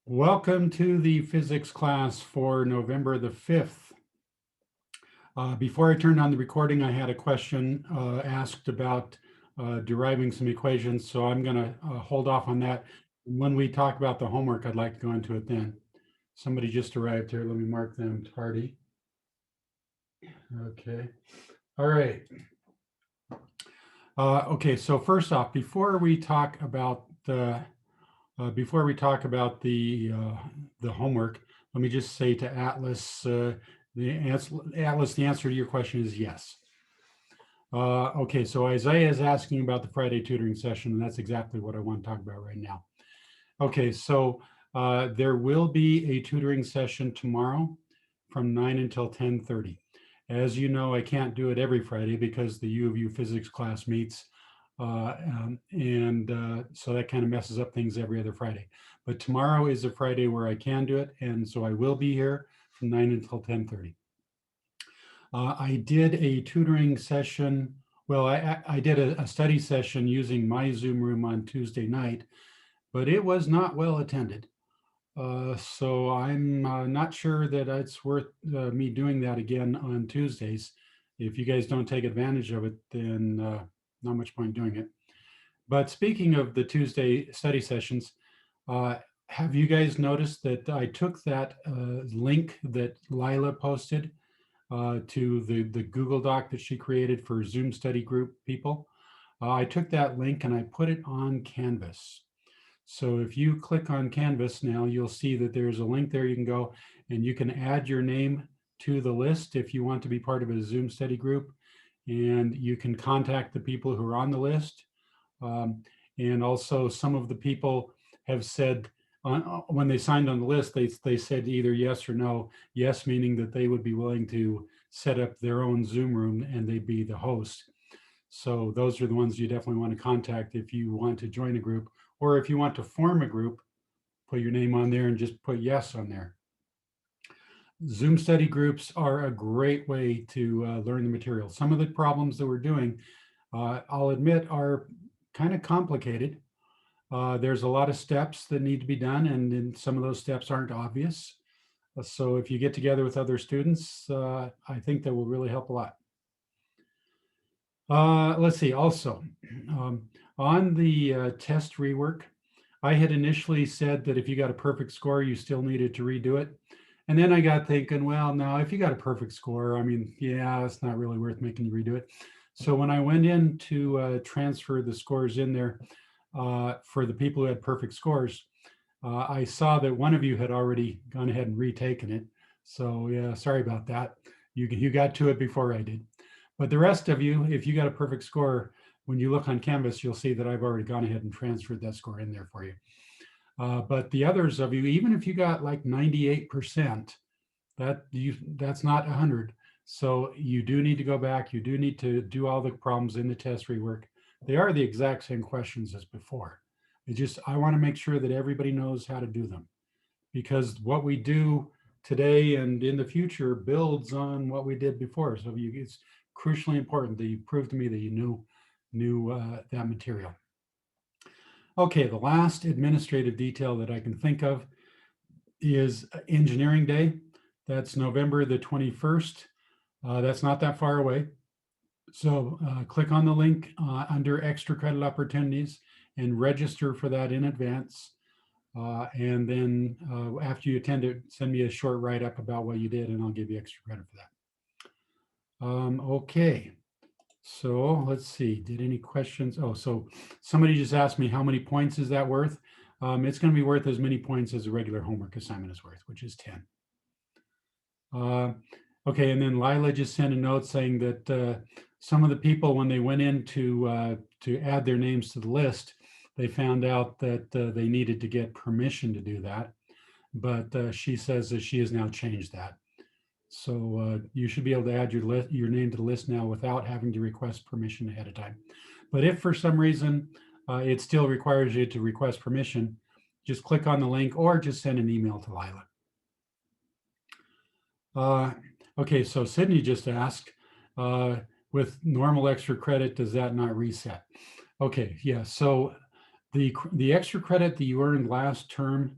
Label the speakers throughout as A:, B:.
A: Welcome to the physics class for November the 5th. Before I turned on the recording, I had a question asked about deriving some equations, so I'm going to hold off on that. When we talk about the homework, I'd like to go into it then. Somebody just arrived here. Let me mark them tardy. Okay. All right. Okay, so first off, before we talk about the homework, let me just say to Atlas, the answer to your question is yes. Okay, so Isaiah is asking about the Friday tutoring session, and that's exactly what I want to talk about right now. Okay, so there will be a tutoring session tomorrow from 9 until 10:30. As you know, I can't do it every Friday because the U of U physics class meets, so that kind of messes up things every other Friday. But tomorrow is a Friday where I can do it, and so I will be here from 9 until 10:30. I did a tutoring session. Well, I did a study session using my Zoom room on Tuesday night, but it was not well attended. So I'm not sure that it's worth me doing that again on Tuesdays. If you guys don't take advantage of it, then not much point doing it. But speaking of the Tuesday study sessions, have you guys noticed that I took that link that Lila posted to the Google Doc that she created for Zoom study group people? I took that link and I put it on Canvas. So if you click on Canvas now, you'll see that there's a link there. You can go and you can add your name to the list if you want to be part of a Zoom study group. And you can contact the people who are on the list. And also some of the people have said, when they signed on the list, they said either yes or no. Yes, meaning that they would be willing to set up their own Zoom room and they'd be the host. So those are the ones you definitely want to contact if you want to join a group, or if you want to form a group, put your name on there and just put yes on there. Zoom study groups are a great way to learn the material. Some of the problems that we're doing, I'll admit, are kind of complicated. There's a lot of steps that need to be done, and then some of those steps aren't obvious. So if you get together with other students, I think that will really help a lot. Let's see, also, on the test rework, I had initially said that if you got a perfect score, you still needed to redo it. And then I got thinking, well, no, if you got a perfect score, I mean, yeah, it's not really worth making you redo it. So when I went in to transfer the scores in there for the people who had perfect scores, I saw that one of you had already gone ahead and retaken it. So yeah, sorry about that. You got to it before I did. But the rest of you, if you got a perfect score, when you look on Canvas, you'll see that I've already gone ahead and transferred that score in there for you. But the others of you, even if you got like 98%, that's not 100. So you do need to go back. You do need to do all the problems in the test rework. They are the exact same questions as before. It just, I want to make sure that everybody knows how to do them, because what we do today and in the future builds on what we did before. So it's crucially important that you prove to me that you knew that material. Okay, the last administrative detail that I can think of is Engineering Day. That's November the 21st. That's not that far away. So click on the link under extra credit opportunities and register for that in advance. And then after you attend it, send me a short write-up about what you did and I'll give you extra credit for that. Okay, so let's see, did any questions? Oh, so somebody just asked me how many points is that worth? It's going to be worth as many points as a regular homework assignment is worth, which is 10. Okay, and then Lila just sent a note saying that some of the people, when they went in to add their names to the list, they found out that they needed to get permission to do that. But she says that she has now changed that. So you should be able to add your name to the list now without having to request permission ahead of time. But if for some reason it still requires you to request permission, just click on the link or just send an email to Lila. Okay, so Sydney just asked, with normal extra credit, does that not reset? Okay, yeah, so the extra credit that you earned last term,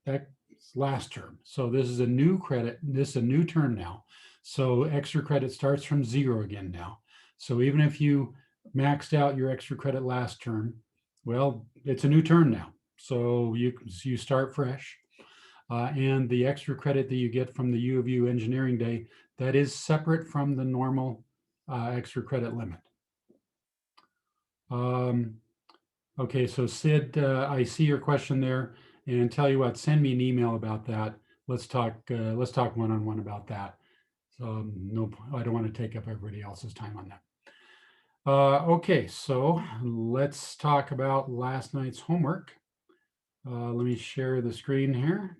A: That's last term. So this is a new credit. This is a new term now. So extra credit starts from 0 again now. So even if you maxed out your extra credit last term, well, it's a new term now. So you start fresh. And the extra credit that you get from the U of U Engineering Day, that is separate from the normal extra credit limit. Okay, so Sid, I see your question there, and tell you what, send me an email about that. Let's talk one-on-one about that. So no, I don't want to take up everybody else's time on that. Okay, so let's talk about last night's homework. Let me share the screen here.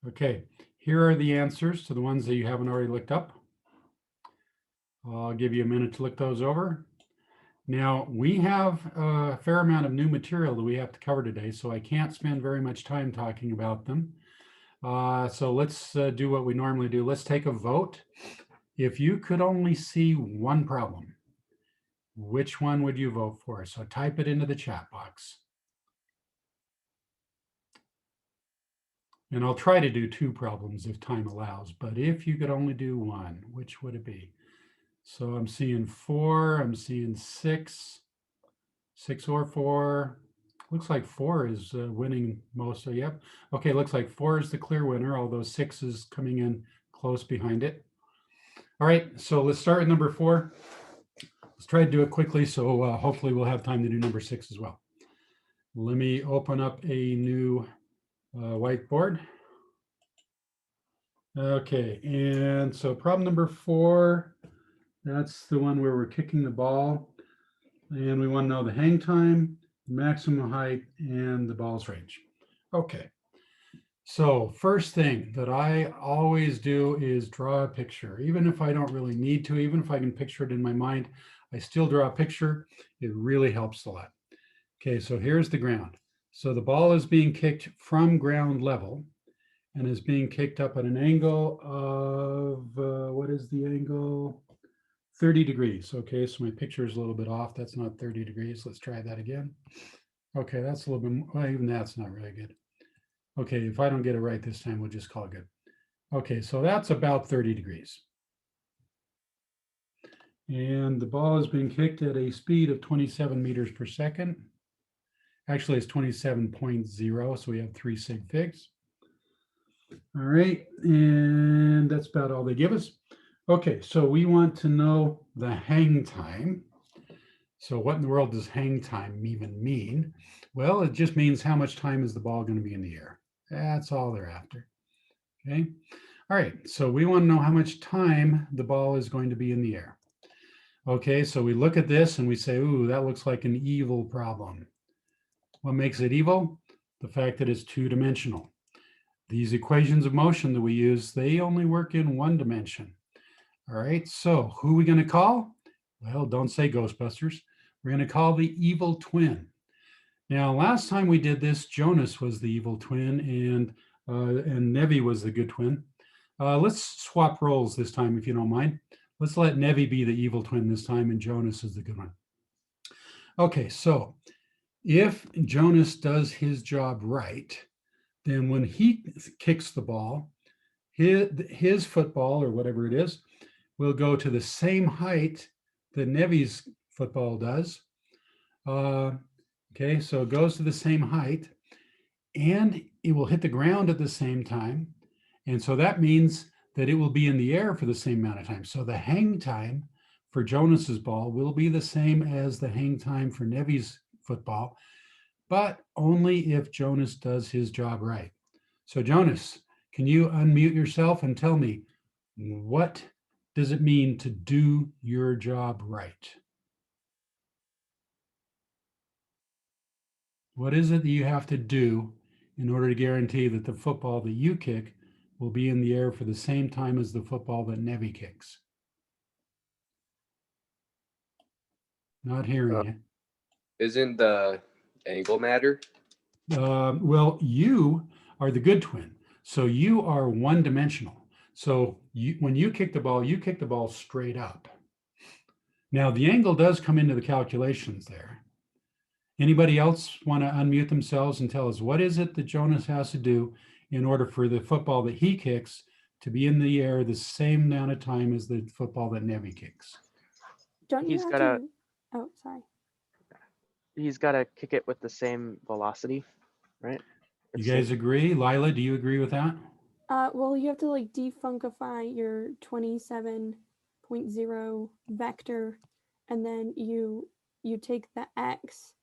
A: Okay, here are the answers to the ones that you haven't already looked up. I'll give you a minute to look those over. Now, we have a fair amount of new material that we have to cover today, so I can't spend very much time talking about them. So let's do what we normally do. Let's take a vote. If you could only see one problem, which one would you vote for? So type it into the chat box. And I'll try to do 2 problems if time allows, but if you could only do one, which would it be? So I'm seeing 4, I'm seeing 6 or 4. Looks like 4 is winning most of, yep. Okay, looks like 4 is the clear winner, although 6 is coming in close behind it. All right, so let's start with number 4. Let's try to do it quickly, so hopefully we'll have time to do number 6 as well. Let me open up a new whiteboard. Okay, and so problem number 4, that's the one where we're kicking the ball, and we want to know the hang time, maximum height, and the ball's range. Okay, so first thing that I always do is draw a picture. Even if I don't really need to, even if I can picture it in my mind, I still draw a picture. It really helps a lot. Okay, so here's the ground. So the ball is being kicked from ground level and is being kicked up at an angle of, what is the angle? 30 degrees. Okay, so my picture is a little bit off. That's not 30 degrees. Let's try that again. Okay, that's a little bit, well, even that's not really good. Okay, if I don't get it right this time, we'll just call it good. Okay, so that's about 30 degrees. And the ball is being kicked at a speed of 27 meters per second. Actually, it's 27.0, so we have 3 sig figs. All right, and that's about all they give us. Okay, so we want to know the hang time. So what in the world does hang time even mean? Well, it just means how much time is the ball going to be in the air. That's all they're after. Okay. All right, so we want to know how much time the ball is going to be in the air. Okay, so we look at this and we say, ooh, that looks like an evil problem. What makes it evil? The fact that it's 2-dimensional. These equations of motion that we use, they only work in 1 dimension. All right, so who are we going to call? Well, don't say Ghostbusters. We're going to call the evil twin. Now, last time we did this, Jonas was the evil twin and Nevi was the good twin. Let's swap roles this time, if you don't mind. Let's let Nevi be the evil twin this time and Jonas is the good one. Okay, so if Jonas does his job right, then when he kicks the ball, his football, or whatever it is, will go to the same height that Nevi's football does. Okay, so it goes to the same height, and it will hit the ground at the same time. And so that means that it will be in the air for the same amount of time. So the hang time for Jonas's ball will be the same as the hang time for Nevi's football, but only if Jonas does his job right. So Jonas, can you unmute yourself and tell me, what does it mean to do your job right? What is it that you have to do in order to guarantee that the football that you kick will be in the air for the same time as the football that Nevi kicks? Not hearing you.
B: Isn't the angle matter?
A: Well, you are the good twin. So you are 1-dimensional. So when you kick the ball straight up. Now, the angle does come into the calculations there. Anybody else want to unmute themselves and tell us what is it that Jonas has to do in order for the football that he kicks to be in the air the same amount of time as the football that Nevi kicks?
C: Don't you
D: He's
C: have
D: gotta
C: to? Oh, sorry.
D: he's gotta kick it with the same velocity, right?
A: You
D: It's the
A: guys
D: same-
A: agree? Lila, do you agree with that?
C: Well, you have to like defuncify your 27.0 vector, and then you take the x,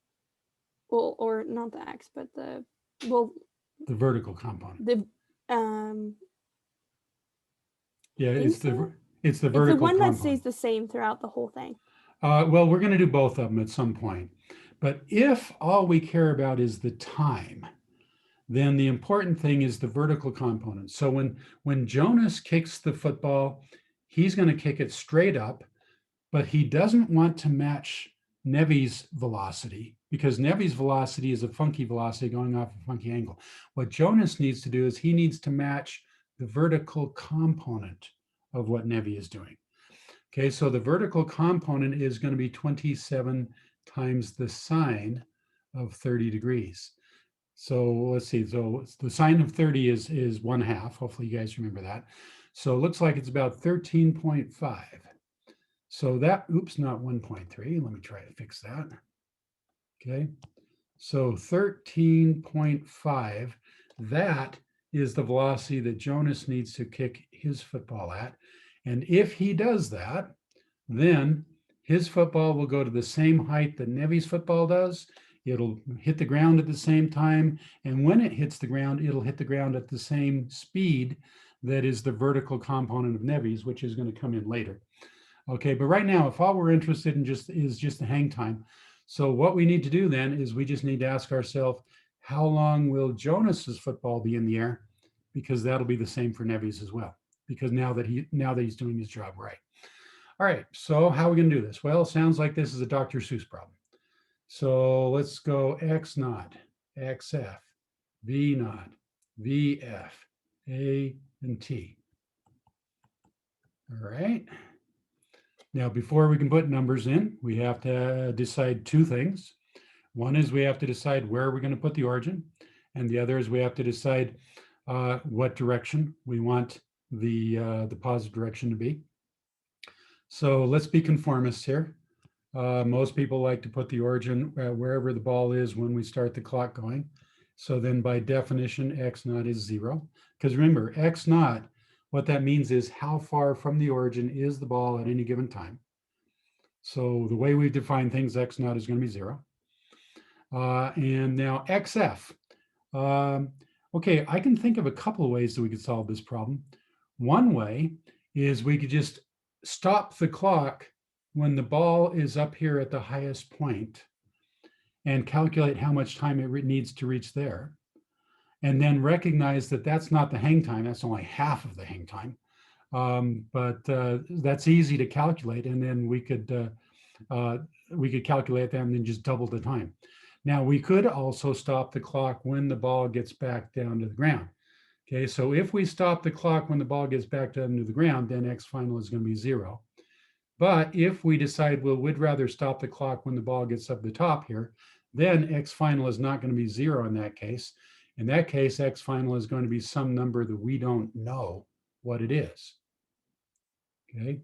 C: well, or not the x, but the
A: The vertical component.
C: the
A: Yeah,
C: think
A: it's the
C: so?
A: it's the
C: it's the
A: vertical
C: one that
A: component.
C: stays the same throughout the whole thing.
A: Well, we're going to do both of them at some point. But if all we care about is the time, then the important thing is the vertical component. So when Jonas kicks the football, he's going to kick it straight up, but he doesn't want to match Nevi's velocity because Nevi's velocity is a funky velocity going off a funky angle. What Jonas needs to do is he needs to match the vertical component of what Nevi is doing. Okay, so the vertical component is going to be 27 times the sine of 30 degrees. So let's see. So the sine of 30 is 1/2. Hopefully you guys remember that. So it looks like it's about 13.5. So that, oops, not 1.3. Let me try to fix that. Okay. So 13.5, that is the velocity that Jonas needs to kick his football at. And if he does that, then his football will go to the same height that Nevi's football does. It'll hit the ground at the same time. And when it hits the ground, it'll hit the ground at the same speed that is the vertical component of Nevi's, which is going to come in later. Okay, but right now, if all we're interested in is just the hang time, so what we need to do then is we just need to ask ourselves, how long will Jonas's football be in the air? Because that'll be the same for Nevi's as well, because now that he's doing his job right. All right, so how are we going to do this? Well, sounds like this is a Dr. Seuss problem. So let's go X naught, XF, V naught, VF, A, and T. All right. Now, before we can put numbers in, we have to decide two things. One is we have to decide where we're going to put the origin, and the other is we have to decide what direction we want the positive direction to be. So let's be conformists here. Most people like to put the origin wherever the ball is when we start the clock going. So then by definition, X naught is 0. Because remember, X naught, what that means is how far from the origin is the ball at any given time. So the way we define things, X naught is going to be 0. And now XF. Okay, I can think of a couple of ways that we could solve this problem. One way is we could just stop the clock when the ball is up here at the highest point and calculate how much time it needs to reach there. And then recognize that that's not the hang time, that's only half of the hang time. But that's easy to calculate, and then we could calculate that and then just double the time. Now we could also stop the clock when the ball gets back down to the ground. Okay, so if we stop the clock when the ball gets back down to the ground, then X final is going to be 0. But if we decide, well, we'd rather stop the clock when the ball gets up the top here, then X final is not going to be 0 in that case. In that case, X final is going to be some number that we don't know what it is. Okay,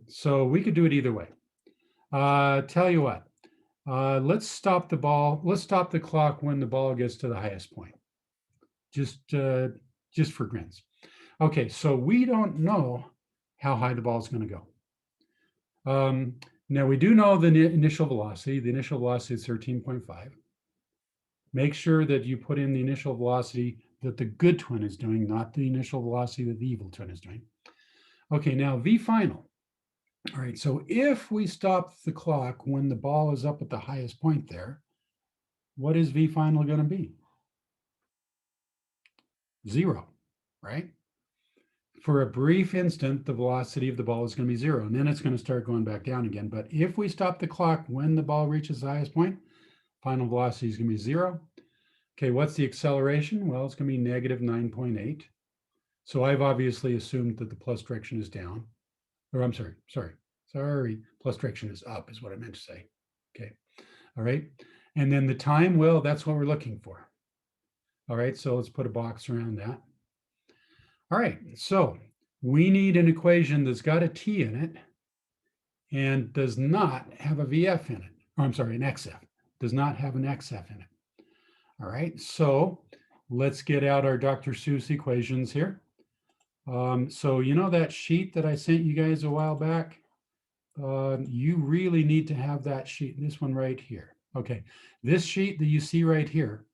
A: so we could do it either way. Tell you what, let's stop the clock when the ball gets to the highest point. Just for grins. Okay, so we don't know how high the ball is going to go. Now we do know the initial velocity. The initial velocity is 13.5. Make sure that you put in the initial velocity that the good twin is doing, not the initial velocity that the evil twin is doing. Okay, now V final. All right, so if we stop the clock when the ball is up at the highest point there, what is V final going to be? 0, right? For a brief instant, the velocity of the ball is going to be 0, and then it's going to start going back down again. But if we stop the clock when the ball reaches the highest point, final velocity is going to be 0. Okay, what's the acceleration? Well, it's going to be negative 9.8. So I've obviously assumed that the plus direction is down. Or I'm sorry, plus plus direction is up is what I meant to say. Okay. All right. And then the time, well, that's what we're looking for. All right. So let's put a box around that. All right. So we need an equation that's got a t in it and does not have a VF in it. Oh, I'm sorry, an XF. Does not have an XF in it. All right. So let's get out our Dr. Seuss equations here. So you know that sheet that I sent you guys a while back? You really need to have that sheet, this one right here. Okay, this sheet that you see right here,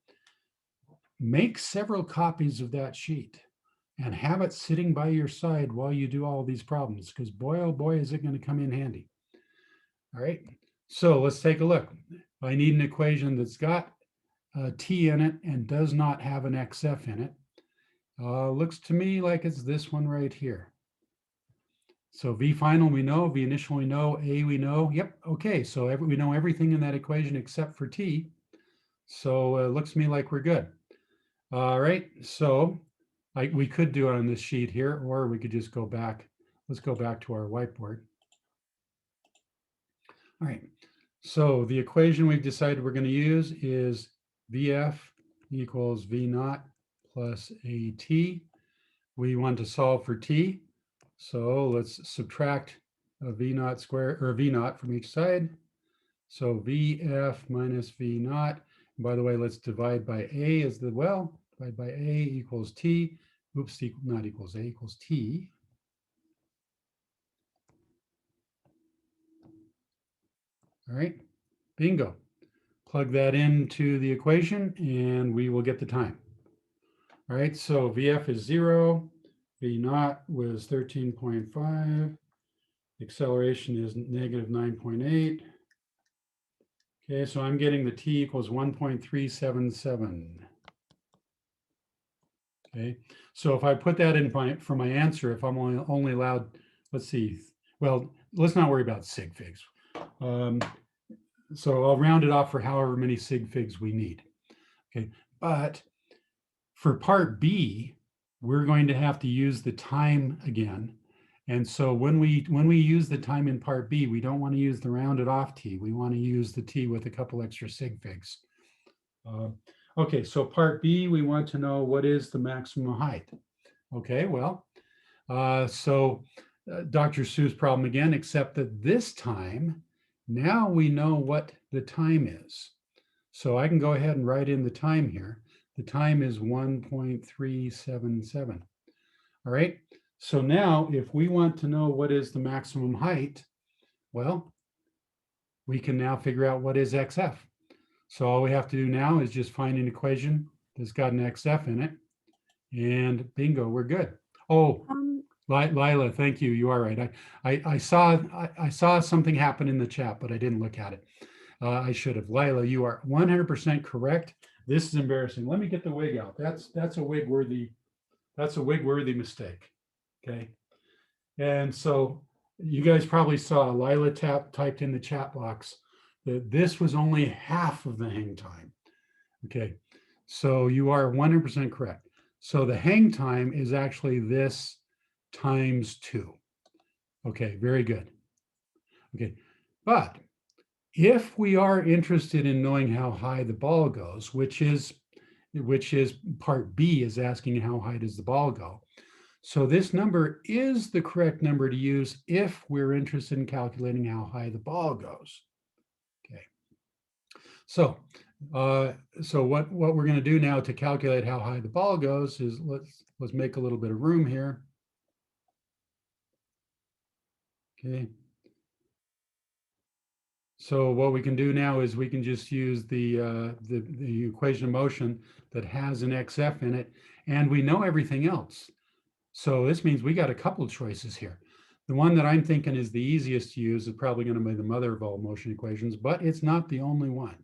A: make several copies of that sheet and have it sitting by your side while you do all these problems, because boy, oh boy, is it going to come in handy. All right, so let's take a look. I need an equation that's got a t in it and does not have an XF in it. Looks to me like it's this one right here. So V final we know, V initial we know, A we know. Yep, okay, so we know everything in that equation except for T. So it looks to me like we're good. All right, so we could do it on this sheet here, or we could just go back. Let's go back to our whiteboard. All right, so the equation we've decided we're going to use is VF equals V naught plus AT. We want to solve for T. So let's subtract a V naught square or V naught from each side. So VF minus V naught. And by the way, let's divide by A as the well. Divide by A equals T. Oops, not equals A, equals T. All right, bingo. Plug that into the equation and we will get the time. All right, so VF is 0. V naught was 13.5. Acceleration is negative 9.8. Okay, so I'm getting the t equals 1.377. Okay, so if I put that in for my answer, if I'm only allowed, let's see, well, let's not worry about sig figs. So I'll round it off for however many sig figs we need. Okay, but for part B, we're going to have to use the time again. And so when we use the time in part B, we don't want to use the rounded off t. We want to use the t with a couple extra sig figs. Okay, so part B, we want to know what is the maximum height. Okay, well, Dr. Seuss problem again, except that this time, now we know what the time is. So I can go ahead and write in the time here. The time is 1.377. All right. So now if we want to know what is the maximum height, well, we can now figure out what is XF. So all we have to do now is just find an equation that's got an XF in it. And bingo, we're good. Oh, Lila, thank you. You are right. I saw something happen in the chat, but I didn't look at it. I should have. Lila, you are 100% correct. This is embarrassing. Let me get the wig out. That's a wig worthy mistake. Okay. And so you guys probably saw Lila typed in the chat box that this was only half of the hang time. Okay. So you are 100% correct. So the hang time is actually this times 2. Okay, very good. Okay, but if we are interested in knowing how high the ball goes, which is part B is asking how high does the ball go. So this number is the correct number to use if we're interested in calculating how high the ball goes. Okay. So what we're going to do now to calculate how high the ball goes is let's make a little bit of room here. Okay. So what we can do now is we can just use the equation of motion that has an XF in it, and we know everything else. So this means we got a couple of choices here. The one that I'm thinking is the easiest to use is probably going to be the mother of all motion equations, but it's not the only one.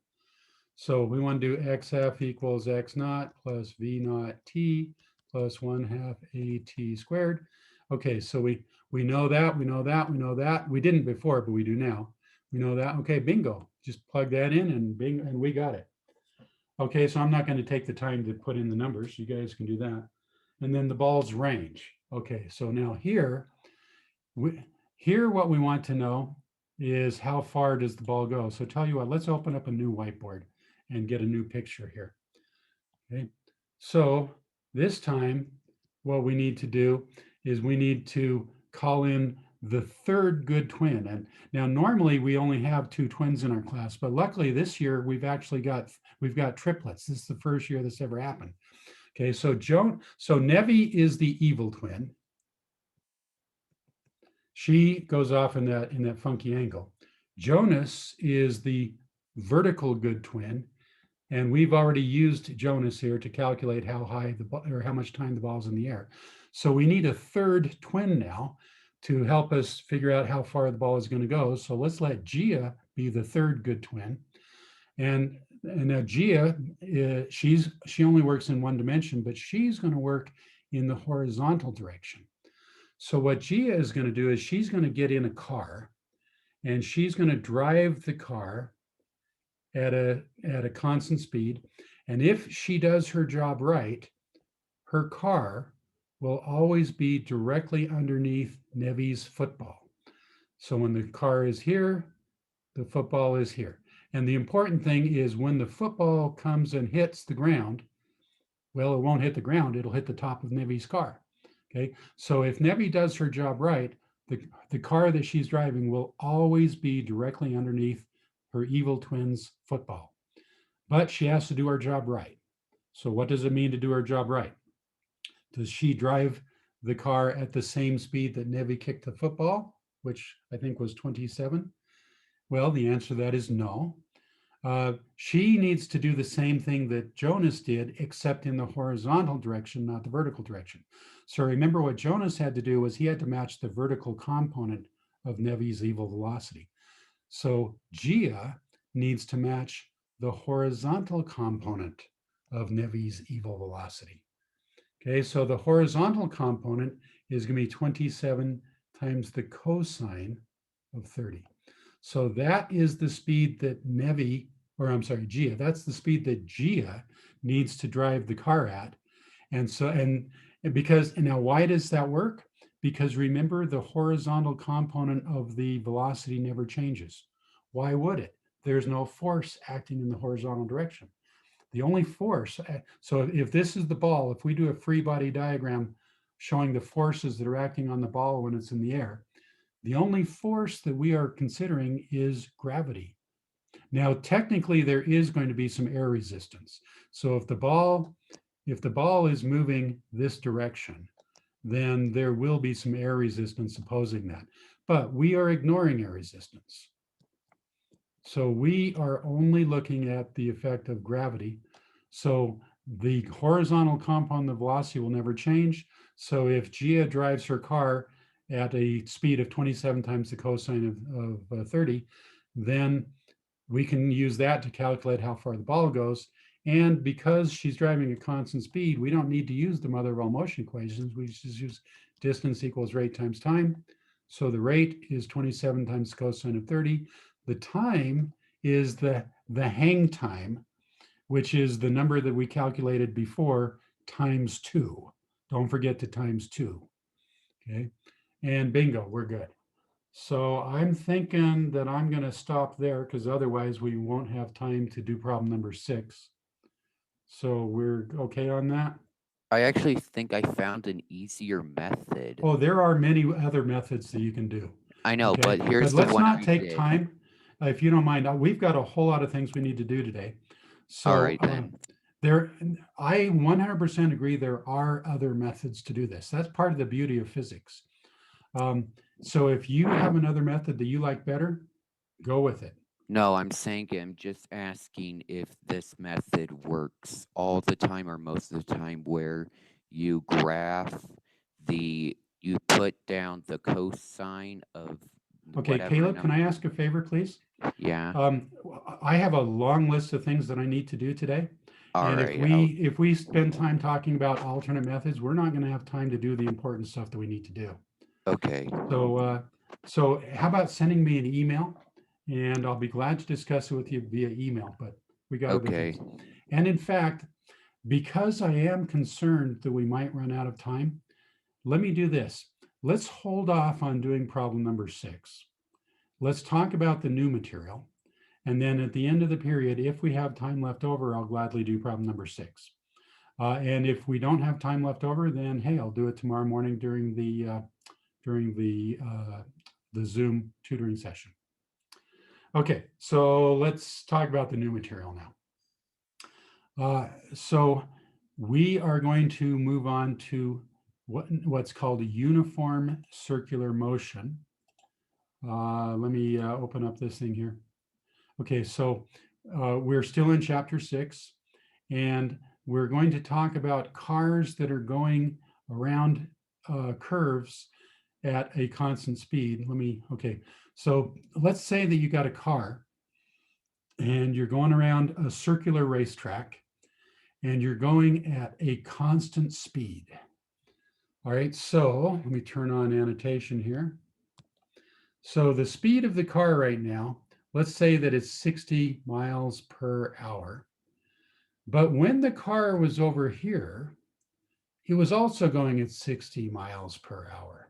A: So we want to do XF equals X naught plus V naught T plus 1/2 AT squared. Okay, so we know that, we know that, we know that. We didn't before, but we do now. We know that. Okay, bingo. Just plug that in and bingo, and we got it. Okay, so I'm not going to take the time to put in the numbers. You guys can do that. And then the ball's range. Okay, so now here what we want to know is how far does the ball go? So tell you what, let's open up a new whiteboard and get a new picture here. Okay, so this time what we need to do is we need to call in the third good twin. And now normally we only have 2 twins in our class, but luckily this year we've got triplets. This is the first year this ever happened. Okay, so Nevi is the evil twin. She goes off in that funky angle. Jonas is the vertical good twin, and we've already used Jonas here to calculate how high or how much time the ball's in the air. So we need a third twin now to help us figure out how far the ball is going to go. So let's let Gia be the third good twin. And now Gia, she only works in one dimension, but she's going to work in the horizontal direction. So what Gia is going to do is she's going to get in a car, and she's going to drive the car at a constant speed. And if she does her job right, her car will always be directly underneath Nevi's football. So when the car is here, the football is here. And the important thing is when the football comes and hits the ground, well, it won't hit the ground, it'll hit the top of Nevi's car. Okay, so if Nevi does her job right, the car that she's driving will always be directly underneath her evil twin's football. But she has to do her job right. So what does it mean to do her job right? Does she drive the car at the same speed that Nevi kicked the football, which I think was 27? Well, the answer to that is no. She needs to do the same thing that Jonas did, except in the horizontal direction, not the vertical direction. So remember what Jonas had to do was he had to match the vertical component of Nevi's evil velocity. So Gia needs to match the horizontal component of Nevi's evil velocity. Okay, so the horizontal component is going to be 27 times the cosine of 30. So that is the speed that Gia, that's the speed that Gia needs to drive the car at. And now why does that work? Because remember, the horizontal component of the velocity never changes. Why would it? There's no force acting in the horizontal direction. The only force, so if this is the ball, if we do a free body diagram showing the forces that are acting on the ball when it's in the air, the only force that we are considering is gravity. Now, technically, there is going to be some air resistance. So if the ball is moving this direction, then there will be some air resistance opposing that. But we are ignoring air resistance. So we are only looking at the effect of gravity. So the horizontal component of velocity will never change. So if Gia drives her car at a speed of 27 times the cosine of 30, then we can use that to calculate how far the ball goes. And because she's driving at constant speed, we don't need to use the mother of all motion equations. We just use distance equals rate times time. So the rate is 27 times the cosine of 30. The time is the hang time, which is the number that we calculated before, times 2. Don't forget to times 2. Okay, and bingo, we're good. So I'm thinking that I'm going to stop there because otherwise we won't have time to do problem number 6. So we're okay on that?
E: I actually think I found an easier method.
A: Oh, there are many other methods that you can do.
E: I know,
A: Okay,
E: but here's the
A: let's
E: one
A: not
E: I
A: take
E: did.
A: time. If you don't mind, we've got a whole lot of things we need to do today. So
E: All right, then.
A: I 100% agree there are other methods to do this. That's part of the beauty of physics. So if you have another method that you like better, go with it.
E: No, I'm just asking if this method works all the time or most of the time, where you you put down the cosine of
A: Okay,
E: whatever
A: Caleb, can I
E: number.
A: ask a favor, please?
E: Yeah.
A: I have a long list of things that I need to do today.
E: All
A: And
E: right.
A: if we spend time talking about alternate methods, we're not going to have time to do the important stuff that we need to do.
E: Okay.
A: So how about sending me an email, and I'll be glad to discuss it with you via email, but we got other
E: Okay.
A: things. And in fact, because I am concerned that we might run out of time, let me do this. Let's hold off on doing problem number 6. let's talk about the new material. And then at the end of the period, if we have time left over, I'll gladly do problem number 6. And if we don't have time left over, then hey, I'll do it tomorrow morning during the Zoom tutoring session. Okay, so let's talk about the new material now. So we are going to move on to what's called a uniform circular motion. Let me open up this thing here. Okay, so we're still in chapter 6, and we're going to talk about cars that are going around curves at a constant speed. Okay, so let's say that you got a car and you're going around a circular racetrack and you're going at a constant speed. All right, so let me turn on annotation here. So the speed of the car right now, let's say that it's 60 miles per hour. But when the car was over here, it was also going at 60 miles per hour.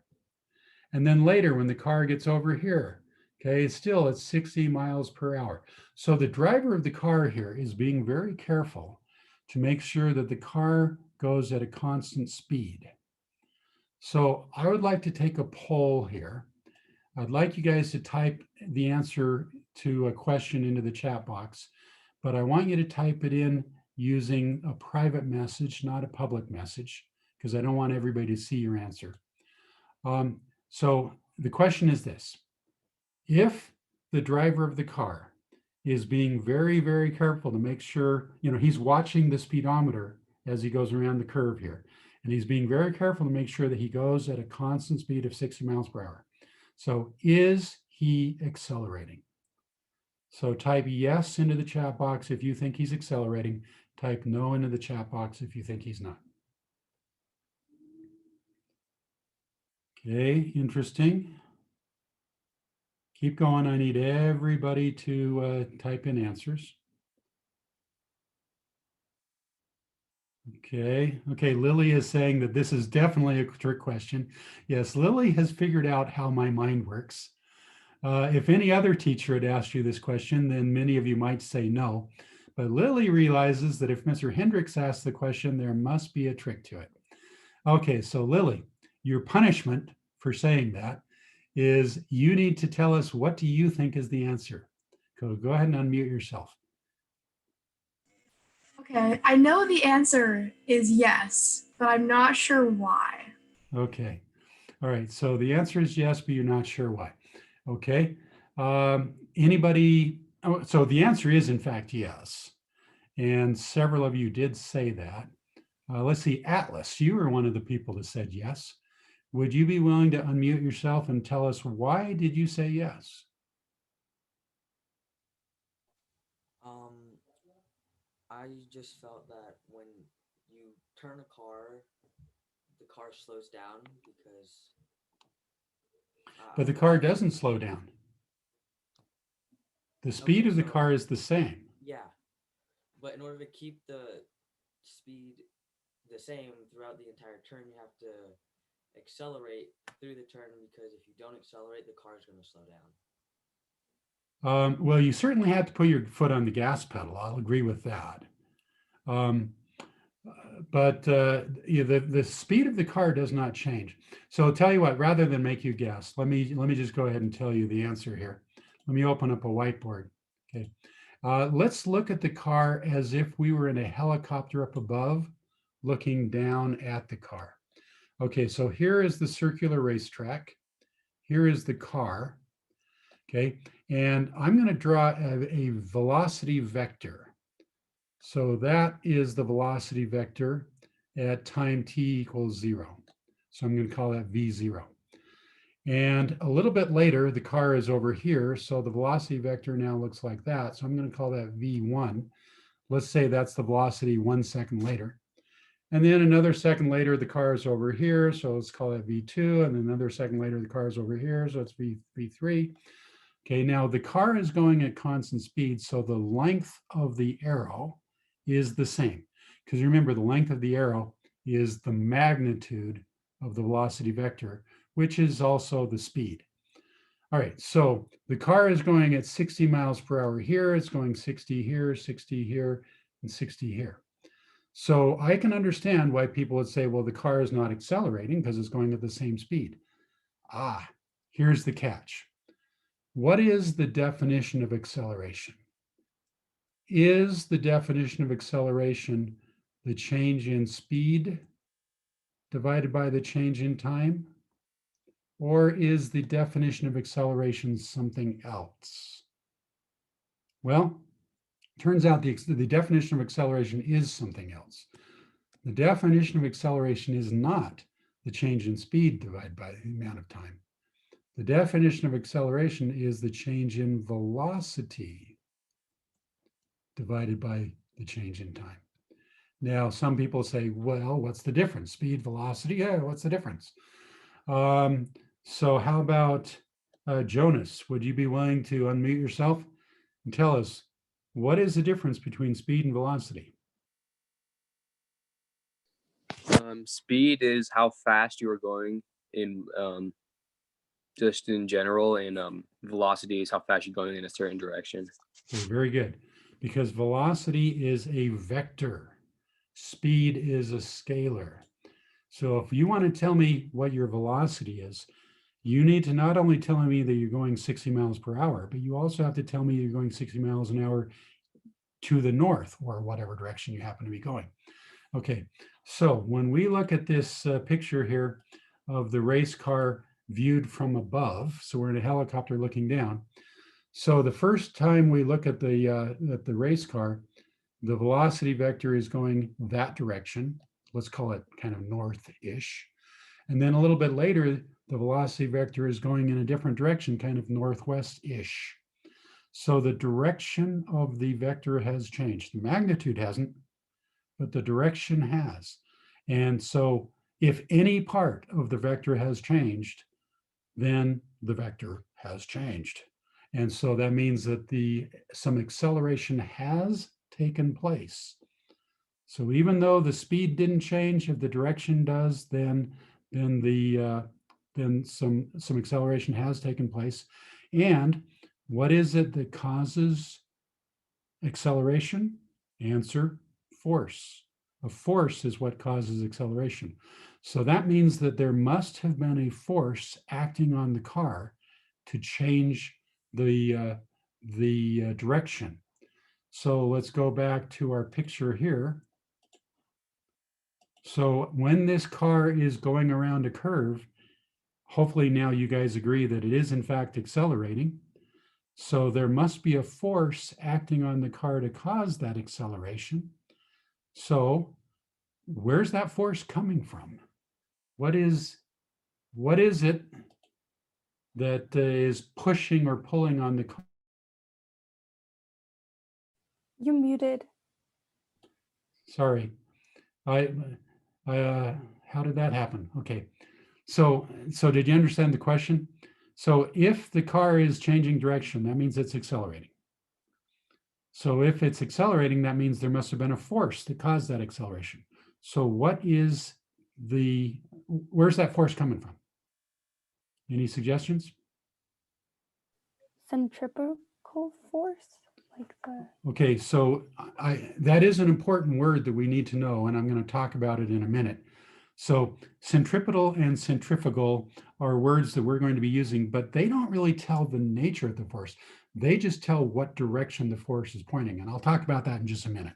A: And then later when the car gets over here, okay, it's still at 60 miles per hour. So the driver of the car here is being very careful to make sure that the car goes at a constant speed. So I would like to take a poll here. I'd like you guys to type the answer to a question into the chat box, but I want you to type it in using a private message, not a public message, because I don't want everybody to see your answer. So the question is this: if the driver of the car is being very, very careful to make sure, he's watching the speedometer as he goes around the curve here, and he's being very careful to make sure that he goes at a constant speed of 60 miles per hour. So is he accelerating? So type yes into the chat box if you think he's accelerating. Type no into the chat box if you think he's not. Okay, interesting. Keep going. I need everybody to type in answers. Okay, Lily is saying that this is definitely a trick question. Yes, Lily has figured out how my mind works. If any other teacher had asked you this question, then many of you might say no. But Lily realizes that if Mr. Hendricks asked the question, there must be a trick to it. Okay, so Lily, your punishment for saying that is you need to tell us, what do you think is the answer? Go ahead and unmute yourself.
F: Okay, I know the answer is yes, but I'm not sure why.
A: Okay, all right, so the answer is yes, but you're not sure why. Okay, anybody? So the answer is in fact yes, and several of you did say that. Let's see, Atlas, you were one of the people that said yes. Would you be willing to unmute yourself and tell us, why did you say yes?
G: I just felt that when you turn a car, the car slows down because.
A: But the car doesn't slow down. The speed of the car is the same.
G: Yeah, but in order to keep the speed the same throughout the entire turn, you have to accelerate through the turn, because if you don't accelerate, the car is going to slow down.
A: Well, you certainly have to put your foot on the gas pedal. I'll agree with that. But the speed of the car does not change. So I'll tell you what, rather than make you guess, let me just go ahead and tell you the answer here. Let me open up a whiteboard. Okay. Let's look at the car as if we were in a helicopter up above, looking down at the car. Okay, so here is the circular racetrack. Here is the car. Okay, and I'm going to draw a velocity vector. So that is the velocity vector at time t equals 0. So I'm going to call that v0. And a little bit later, the car is over here. So the velocity vector now looks like that. So I'm going to call that v1. Let's say that's the velocity 1 second later. And then another second later, the car is over here. So let's call that v2. And then another second later, the car is over here. So it's v3. Okay, now the car is going at constant speed. So the length of the arrow is the same. Because remember, the length of the arrow is the magnitude of the velocity vector, which is also the speed. All right, so the car is going at 60 miles per hour here, it's going 60 here, 60 here, and 60 here. So I can understand why people would say, well, the car is not accelerating because it's going at the same speed. Ah, here's the catch. What is the definition of acceleration? Is the definition of acceleration the change in speed divided by the change in time? Or is the definition of acceleration something else? Well, turns out the definition of acceleration is something else. The definition of acceleration is not the change in speed divided by the amount of time. The definition of acceleration is the change in velocity divided by the change in time. Now, some people say, well, what's the difference? Speed, velocity, yeah, what's the difference? So how about Jonas? Would you be willing to unmute yourself and tell us what is the difference between speed and velocity?
B: Speed is how fast you are going in just in general, and velocity is how fast you're going in a certain direction.
A: Okay, very good. Because velocity is a vector. Speed is a scalar. So if you want to tell me what your velocity is, you need to not only tell me that you're going 60 miles per hour, but you also have to tell me you're going 60 miles an hour to the north or whatever direction you happen to be going. Okay, so when we look at this picture here of the race car viewed from above, so we're in a helicopter looking down. So the first time we look at the race car, the velocity vector is going that direction. Let's call it kind of north-ish. And then a little bit later, the velocity vector is going in a different direction, kind of northwest-ish. So the direction of the vector has changed. The magnitude hasn't, but the direction has. And so if any part of the vector has changed, then the vector has changed. And so that means that some acceleration has taken place. So even though the speed didn't change, if the direction does, then some acceleration has taken place. And what is it that causes acceleration? Answer, force. A force is what causes acceleration. So that means that there must have been a force acting on the car to change the direction. So let's go back to our picture here. So when this car is going around a curve, hopefully now you guys agree that it is in fact accelerating. So there must be a force acting on the car to cause that acceleration. So where's that force coming from? What is it that is pushing or pulling on the car?
C: You muted.
A: Sorry, how did that happen? Okay, so did you understand the question? So if the car is changing direction, that means it's accelerating. So if it's accelerating, that means there must have been a force that caused that acceleration. So where's that force coming from? Any suggestions?
C: Centripetal force, like the.
A: Okay, so that is an important word that we need to know, and I'm going to talk about it in a minute. So centripetal and centrifugal are words that we're going to be using, but they don't really tell the nature of the force. They just tell what direction the force is pointing, and I'll talk about that in just a minute.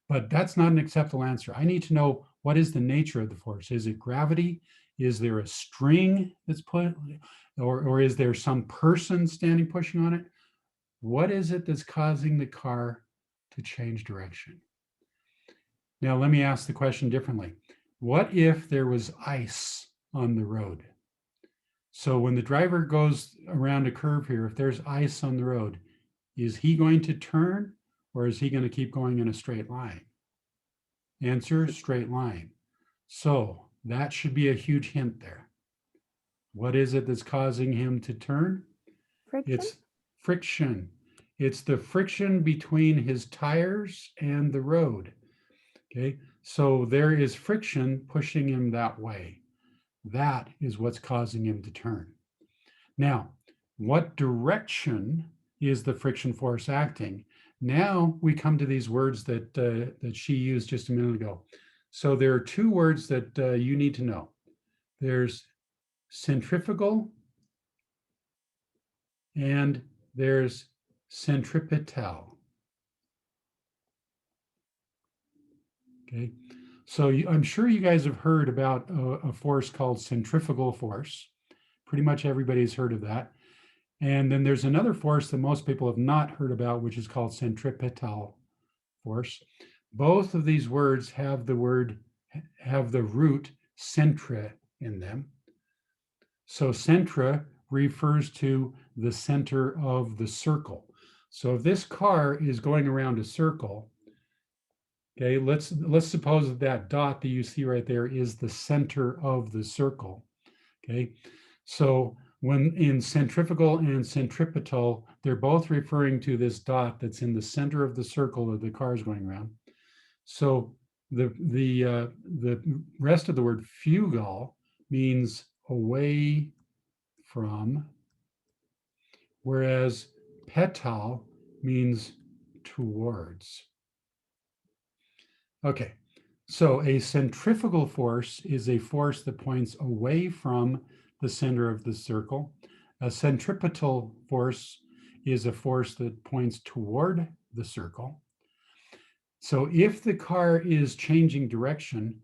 A: But that's not an acceptable answer. I need to know, what is the nature of the force? Is it gravity? Is there a string that's put, or is there some person standing pushing on it? What is it that's causing the car to change direction? Now, let me ask the question differently. What if there was ice on the road? So when the driver goes around a curve here, if there's ice on the road, is he going to turn or is he going to keep going in a straight line? Answer, straight line. So that should be a huge hint there. What is it that's causing him to turn?
C: Friction?
A: It's friction. It's the friction between his tires and the road. Okay, so there is friction pushing him that way. That is what's causing him to turn. Now, what direction is the friction force acting? Now we come to these words that that she used just a minute ago. So there are two words that you need to know. There's centrifugal and there's centripetal. Okay, so I'm sure you guys have heard about a force called centrifugal force. Pretty much everybody's heard of that. And then there's another force that most people have not heard about, which is called centripetal force. Both of these words have the root centra in them. So centra refers to the center of the circle. So if this car is going around a circle, okay, let's suppose that dot that you see right there is the center of the circle. Okay, so when in centrifugal and centripetal, they're both referring to this dot that's in the center of the circle that the car is going around. So the rest of the word fugal means away from, whereas petal means towards. Okay, so a centrifugal force is a force that points away from the center of the circle. A centripetal force is a force that points toward the circle. So if the car is changing direction,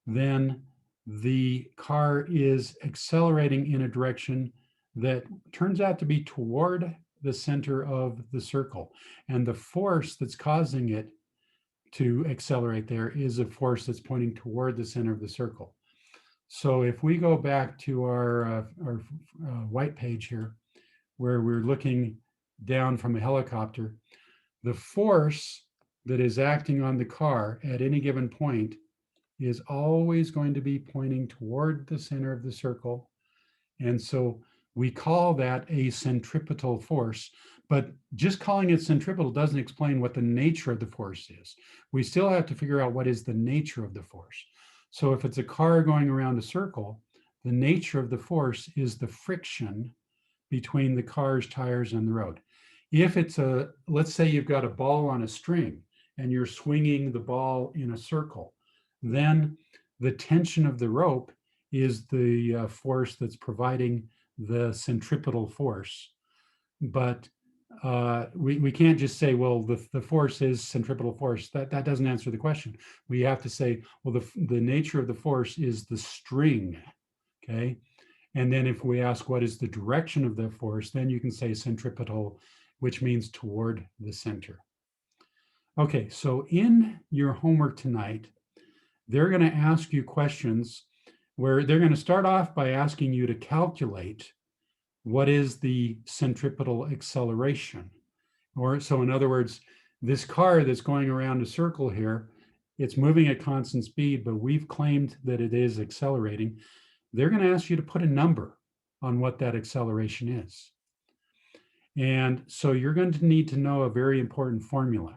A: then the car is accelerating in a direction that turns out to be toward the center of the circle. And the force that's causing it to accelerate there is a force that's pointing toward the center of the circle. So if we go back to our white page here, where we're looking down from a helicopter, the force that is acting on the car at any given point is always going to be pointing toward the center of the circle. And so we call that a centripetal force, but just calling it centripetal doesn't explain what the nature of the force is. We still have to figure out what is the nature of the force. So if it's a car going around a circle, the nature of the force is the friction between the car's tires and the road. If it's let's say you've got a ball on a string and you're swinging the ball in a circle, then the tension of the rope is the force that's providing the centripetal force. But we can't just say, well, the force is centripetal force. That doesn't answer the question. We have to say, well, the nature of the force is the string, okay? And then if we ask what is the direction of the force, then you can say centripetal, which means toward the center. Okay, so in your homework tonight, they're going to ask you questions where they're going to start off by asking you to calculate what is the centripetal acceleration. Or so in other words, this car that's going around a circle here, it's moving at constant speed, but we've claimed that it is accelerating. They're going to ask you to put a number on what that acceleration is. And so you're going to need to know a very important formula.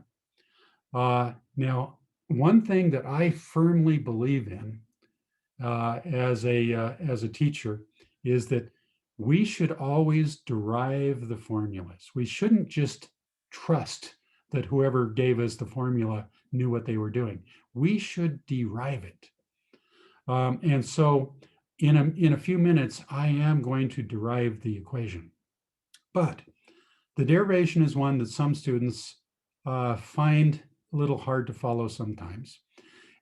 A: Now, one thing that I firmly believe in as a teacher is that we should always derive the formulas. We shouldn't just trust that whoever gave us the formula knew what they were doing. We should derive it. And so in a few minutes, I am going to derive the equation. But the derivation is one that some students find a little hard to follow sometimes.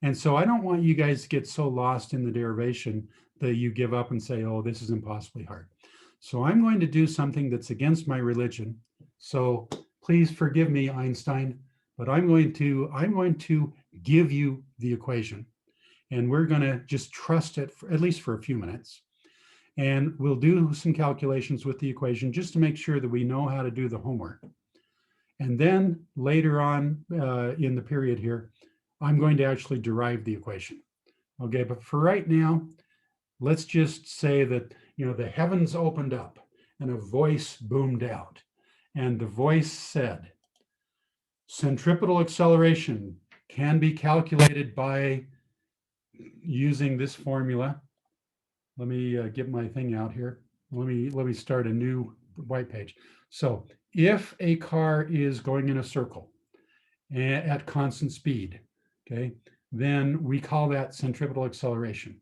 A: And so I don't want you guys to get so lost in the derivation that you give up and say, oh, this is impossibly hard. So I'm going to do something that's against my religion. So please forgive me, Einstein, but I'm going to give you the equation, and we're going to just trust it for, at least for a few minutes. And we'll do some calculations with the equation just to make sure that we know how to do the homework. And then later on in the period here, I'm going to actually derive the equation. Okay, but for right now, let's just say that, you know, the heavens opened up and a voice boomed out. And the voice said, centripetal acceleration can be calculated by using this formula. Let me get my thing out here. Let me start a new white page. So if a car is going in a circle at constant speed, okay, then we call that centripetal acceleration.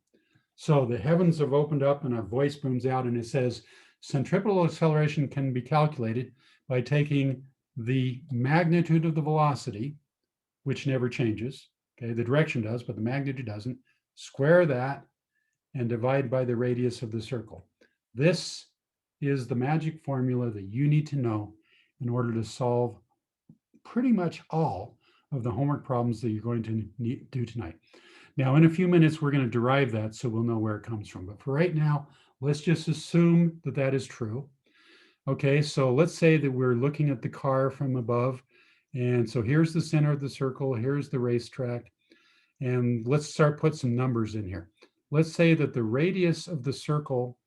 A: So the heavens have opened up and a voice booms out and it says, centripetal acceleration can be calculated by taking the magnitude of the velocity, which never changes, okay, the direction does, but the magnitude doesn't, square that and divide by the radius of the circle. This is the magic formula that you need to know in order to solve pretty much all of the homework problems that you're going to do tonight. Now, in a few minutes, we're going to derive that so we'll know where it comes from. But for right now, let's just assume that that is true. Okay, so let's say that we're looking at the car from above. And so here's the center of the circle. Here's the racetrack. And let's start put some numbers in here. Let's say that the radius of the circle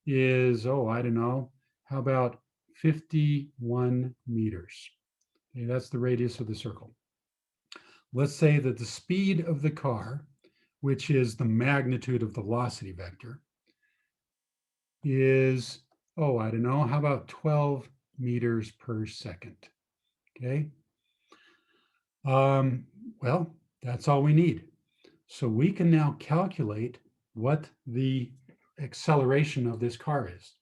A: is, oh, I don't know, how about 51 meters? Okay, that's the radius of the circle. Let's say that the speed of the car, which is the magnitude of the velocity vector, is, oh, I don't know, how about 12 meters per second? Okay. Well, that's all we need. So we can now calculate what the acceleration of this car is.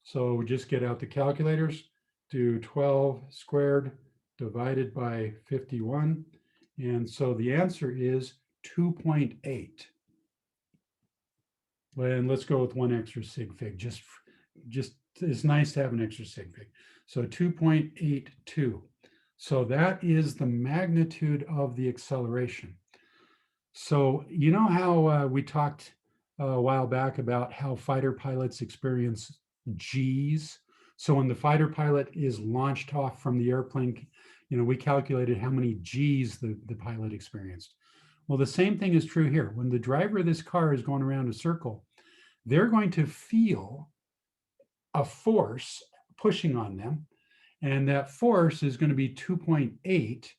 A: So just get out the calculators, do 12 squared divided by 51. And so the answer is 2.8. And let's go with one extra sig fig. Just it's nice to have an extra sig fig. So 2.82. So that is the magnitude of the acceleration. So you know how we talked a while back about how fighter pilots experience G's. So when the fighter pilot is launched off from the airplane, you know, we calculated how many G's the pilot experienced. Well, the same thing is true here. When the driver of this car is going around a circle, they're going to feel a force pushing on them. And that force is going to be 2.8.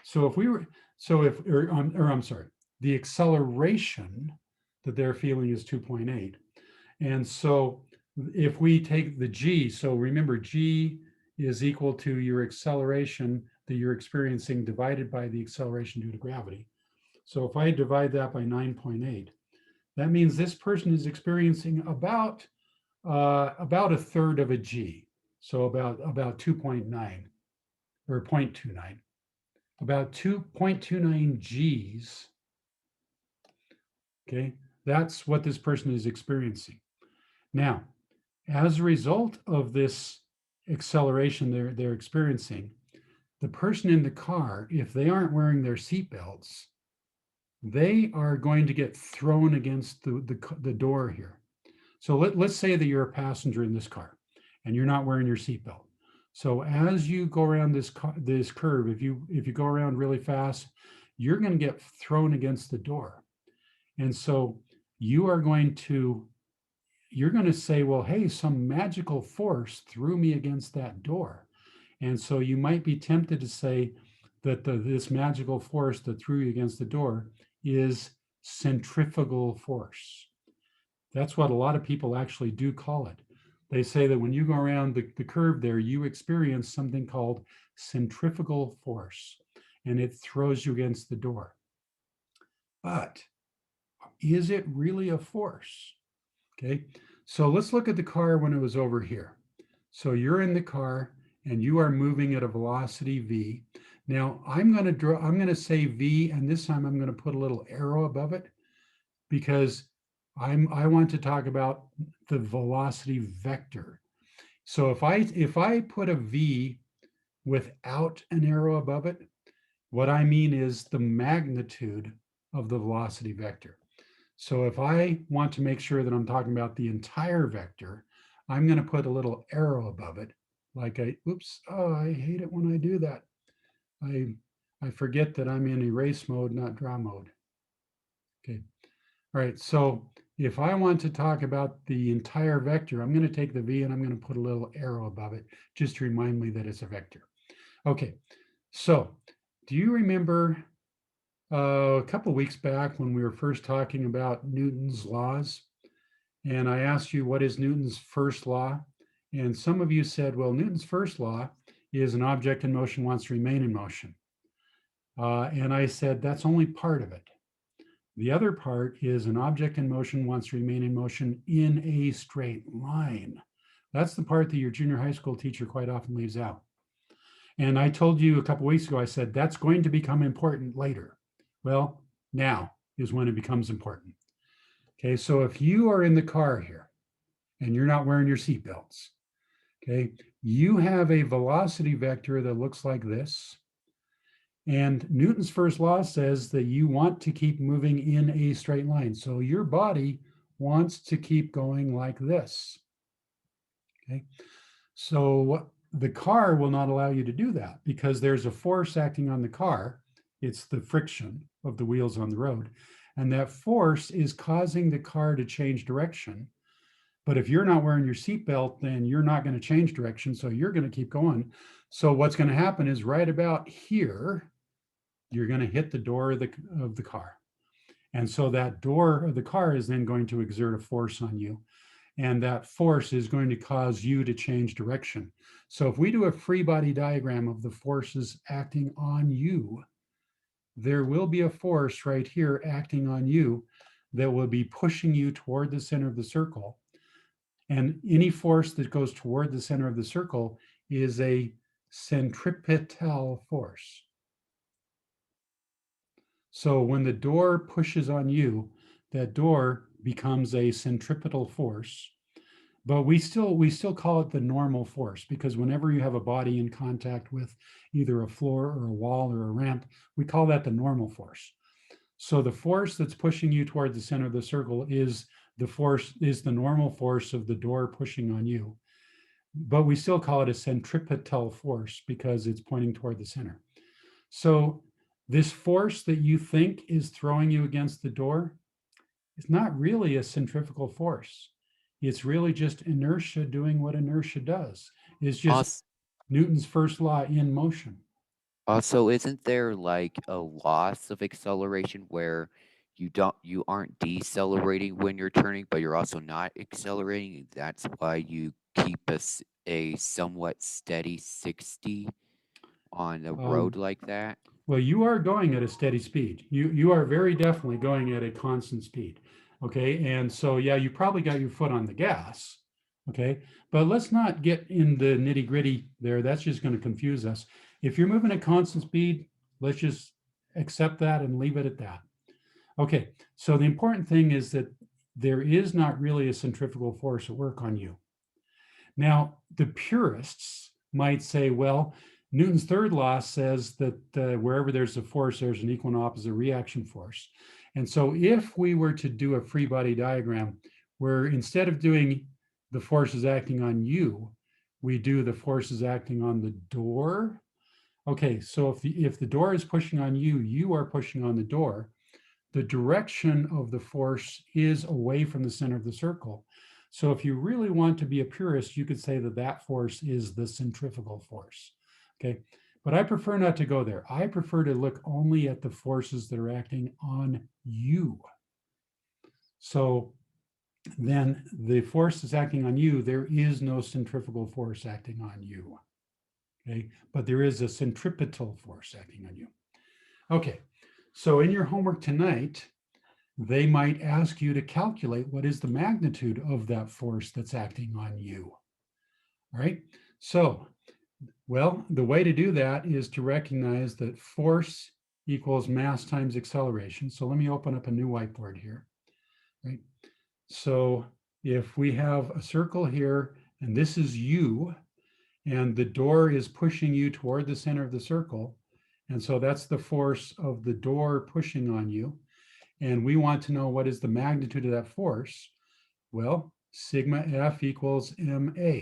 A: So if we were, so if, or I'm sorry, the acceleration that they're feeling is 2.8. And so if we take the G, so remember G is equal to your acceleration that you're experiencing divided by the acceleration due to gravity. So if I divide that by 9.8, that means this person is experiencing about a third of a G. So about 2.9 or 0.29, about 2.29 Gs. Okay, that's what this person is experiencing. Now, as a result of this acceleration they're experiencing, the person in the car, if they aren't wearing their seatbelts, they are going to get thrown against the door here. So let's say that you're a passenger in this car and you're not wearing your seatbelt. So as you go around this curve, if you go around really fast, you're going to get thrown against the door. And so you're going to say, well, hey, some magical force threw me against that door. And so you might be tempted to say that this magical force that threw you against the door is centrifugal force. That's what a lot of people actually do call it. They say that when you go around the curve there, you experience something called centrifugal force, and it throws you against the door. But is it really a force? Okay, so let's look at the car when it was over here. So you're in the car and you are moving at a velocity v. Now I'm going to say v, and this time I'm going to put a little arrow above it because I want to talk about the velocity vector. So if I put a v without an arrow above it, what I mean is the magnitude of the velocity vector. So if I want to make sure that I'm talking about the entire vector, I'm going to put a little arrow above it, like oops, oh, I hate it when I do that. I forget that I'm in erase mode, not draw mode. Okay. All right. So if I want to talk about the entire vector, I'm going to take the V and I'm going to put a little arrow above it, just to remind me that it's a vector. Okay. So do you remember a couple of weeks back when we were first talking about Newton's laws? And I asked you, what is Newton's first law? And some of you said, well, Newton's first law is an object in motion wants to remain in motion. And I said, that's only part of it. The other part is an object in motion wants to remain in motion in a straight line. That's the part that your junior high school teacher quite often leaves out. And I told you a couple weeks ago, I said, that's going to become important later. Well, now is when it becomes important. Okay, so if you are in the car here and you're not wearing your seatbelts, okay, you have a velocity vector that looks like this. And Newton's first law says that you want to keep moving in a straight line. So your body wants to keep going like this. Okay, so the car will not allow you to do that because there's a force acting on the car. It's the friction of the wheels on the road. And that force is causing the car to change direction. But if you're not wearing your seatbelt, then you're not going to change direction. So you're going to keep going. So what's going to happen is right about here, you're going to hit the door of the car. And so that door of the car is then going to exert a force on you. And that force is going to cause you to change direction. So if we do a free body diagram of the forces acting on you, there will be a force right here acting on you that will be pushing you toward the center of the circle. And any force that goes toward the center of the circle is a centripetal force. So when the door pushes on you, that door becomes a centripetal force. But we still call it the normal force because whenever you have a body in contact with either a floor or a wall or a ramp, we call that the normal force. So the force that's pushing you toward the center of the circle is the normal force of the door pushing on you. But we still call it a centripetal force because it's pointing toward the center. So this force that you think is throwing you against the door is not really a centrifugal force. It's really just inertia doing what inertia does. It's just Newton's first law in motion.
E: Also, isn't there like a loss of acceleration where you aren't decelerating when you're turning, but you're also not accelerating? That's why you keep a somewhat steady 60 on a road like that.
A: Well, you are going at a steady speed. You are very definitely going at a constant speed. Okay, and so yeah, you probably got your foot on the gas. Okay, but let's not get in the nitty gritty there. That's just going to confuse us. If you're moving at constant speed, let's just accept that and leave it at that. Okay, so the important thing is that there is not really a centrifugal force at work on you. Now, the purists might say, well, Newton's third law says that wherever there's a force, there's an equal and opposite reaction force. And so if we were to do a free body diagram where instead of doing the forces acting on you, we do the forces acting on the door. Okay, so if the door is pushing on you, you are pushing on the door. The direction of the force is away from the center of the circle. So if you really want to be a purist, you could say that that force is the centrifugal force. Okay, but I prefer not to go there. I prefer to look only at the forces that are acting on you. So then the force that's acting on you, there is no centrifugal force acting on you. Okay, but there is a centripetal force acting on you. Okay, so in your homework tonight, they might ask you to calculate what is the magnitude of that force that's acting on you. All right, so well, the way to do that is to recognize that force equals mass times acceleration. So let me open up a new whiteboard here, right? So if we have a circle here, and this is you, and the door is pushing you toward the center of the circle, and so that's the force of the door pushing on you, and we want to know what is the magnitude of that force. Well, sigma F equals ma.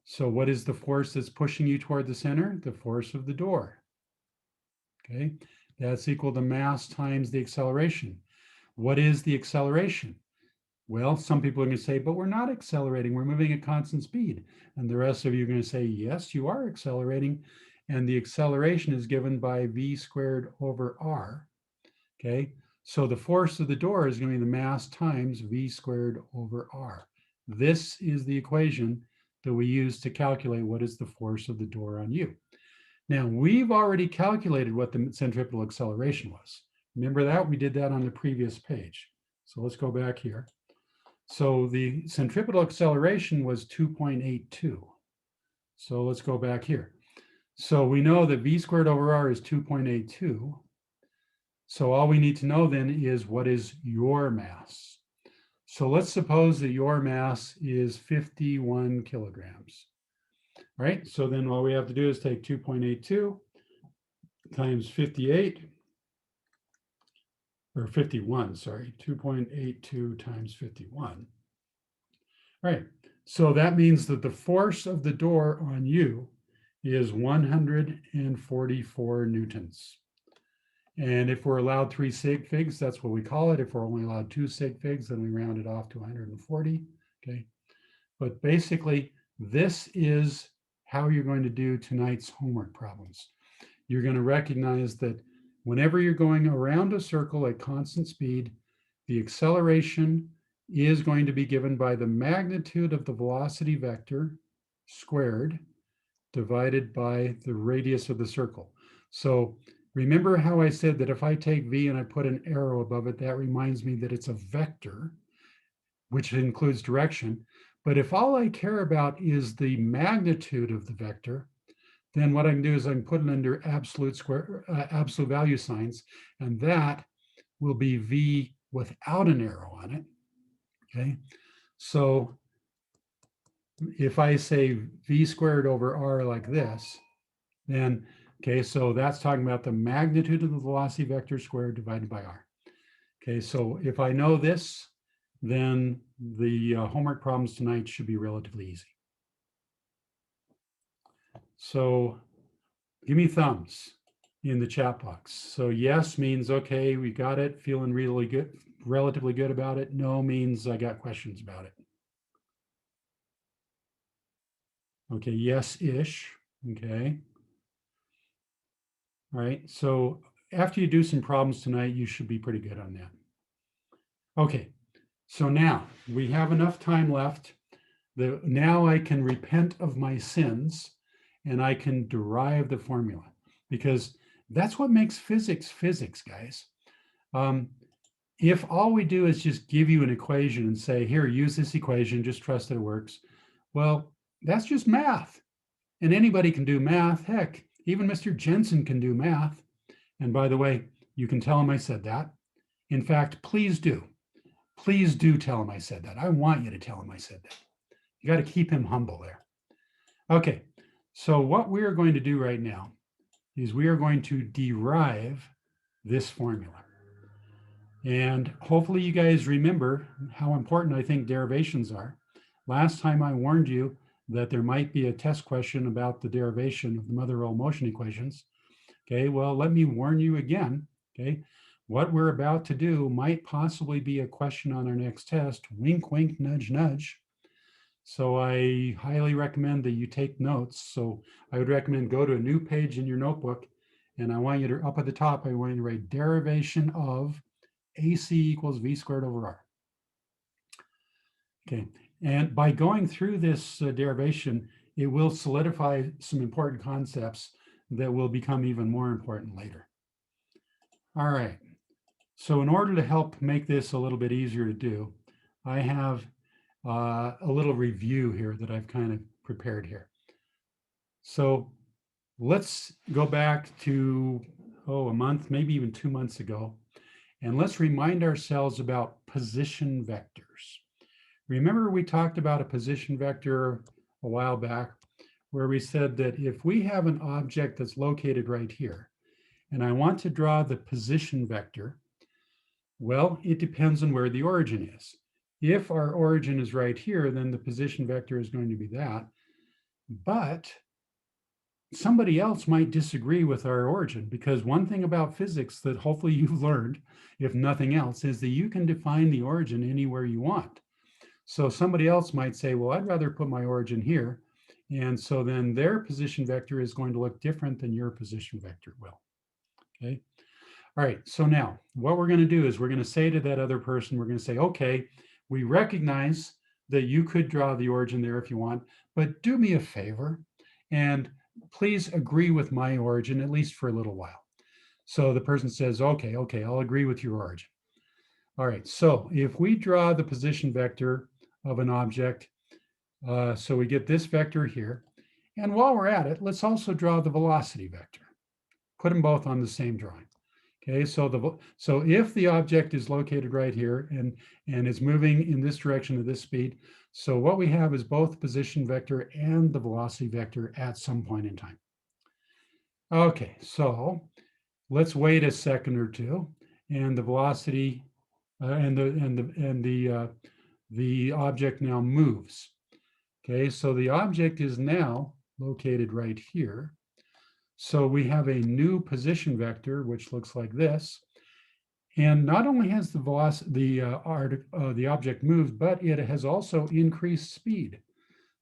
A: So what is the force that's pushing you toward the center? The force of the door. Okay, that's equal to mass times the acceleration. What is the acceleration? Well, some people are going to say, but we're not accelerating. We're moving at constant speed. And the rest of you are going to say, yes, you are accelerating. And the acceleration is given by v squared over r. Okay, so the force of the door is going to be the mass times v squared over r. This is the equation that we use to calculate what is the force of the door on you. Now, we've already calculated what the centripetal acceleration was. Remember that? We did that on the previous page. So let's go back here. So the centripetal acceleration was 2.82. So let's go back here. So we know that v squared over r is 2.82. So all we need to know then is what is your mass. So let's suppose that your mass is 51 kilograms. All right, so then all we have to do is take 2.82 times 58, or 51, sorry, 2.82 times 51. All right, so that means that the force of the door on you is 144 newtons. And if we're allowed 3 sig figs, that's what we call it. If we're only allowed 2 sig figs, then we round it off to 140, okay? But basically, this is how you're going to do tonight's homework problems. You're going to recognize that whenever you're going around a circle at constant speed, the acceleration is going to be given by the magnitude of the velocity vector squared divided by the radius of the circle. So remember how I said that if I take v and I put an arrow above it, that reminds me that it's a vector, which includes direction. But if all I care about is the magnitude of the vector, then what I can do is I can put it under absolute value signs, and that will be v without an arrow on it. Okay, so if I say v squared over r like this, then okay, so that's talking about the magnitude of the velocity vector squared divided by r. Okay, so if I know this, then the homework problems tonight should be relatively easy. So give me thumbs in the chat box. So yes means, okay, we got it, feeling really good, relatively good about it. No means I got questions about it. Okay, yes-ish, okay. All right, so after you do some problems tonight, you should be pretty good on that. Okay, so now we have enough time left. Now I can repent of my sins and I can derive the formula, because that's what makes physics physics, guys. If all we do is just give you an equation and say, here, use this equation, just trust that it works, well, that's just math. And anybody can do math. Heck, even Mr. Jensen can do math. And by the way, you can tell him I said that. In fact, please do. Please do tell him I said that. I want you to tell him I said that. You got to keep him humble there. Okay, so what we are going to do right now is we are going to derive this formula. And hopefully you guys remember how important I think derivations are. Last time I warned you that there might be a test question about the derivation of the mother-roll motion equations. Okay, well, let me warn you again, okay? What we're about to do might possibly be a question on our next test. Wink, wink, nudge, nudge. So I highly recommend that you take notes. So I would recommend go to a new page in your notebook, and I want you to, up at the top, I want you to write derivation of AC equals V squared over R. Okay, and by going through this derivation, it will solidify some important concepts that will become even more important later. All right, so in order to help make this a little bit easier to do, I have a little review here that I've kind of prepared here. So let's go back to, a month, maybe even 2 months ago, and let's remind ourselves about position vectors. Remember we talked about a position vector a while back where we said that if we have an object that's located right here, and I want to draw the position vector, well, it depends on where the origin is. If our origin is right here, then the position vector is going to be that. But somebody else might disagree with our origin, because one thing about physics that hopefully you've learned, if nothing else, is that you can define the origin anywhere you want. So somebody else might say, well, I'd rather put my origin here. And so then their position vector is going to look different than your position vector will. Okay. All right. So now what we're going to do is we're going to say to that other person, we're going to say, okay, we recognize that you could draw the origin there if you want, but do me a favor and please agree with my origin, at least for a little while. So the person says, okay, I'll agree with your origin. All right, so if we draw the position vector of an object, so we get this vector here. And while we're at it, let's also draw the velocity vector. Put them both on the same drawing. Okay, so if the object is located right here and is moving in this direction at this speed, so what we have is both the position vector and the velocity vector at some point in time. Okay, so let's wait a second or two, and the velocity the object now moves. Okay, so the object is now located right here. So we have a new position vector, which looks like this. And not only has the velocity, the object moved, but it has also increased speed.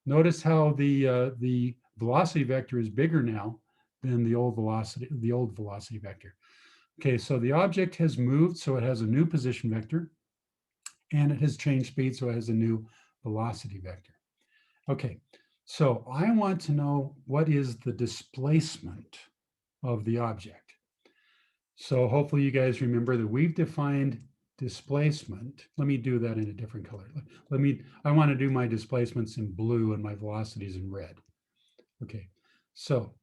A: Notice how the velocity vector is bigger now than the old velocity vector. Okay, so the object has moved, so it has a new position vector, and it has changed speed, so it has a new velocity vector. Okay, so I want to know what is the displacement of the object. So hopefully you guys remember that we've defined displacement. Let me do that in a different color. I want to do my displacements in blue and my velocities in red. Okay, so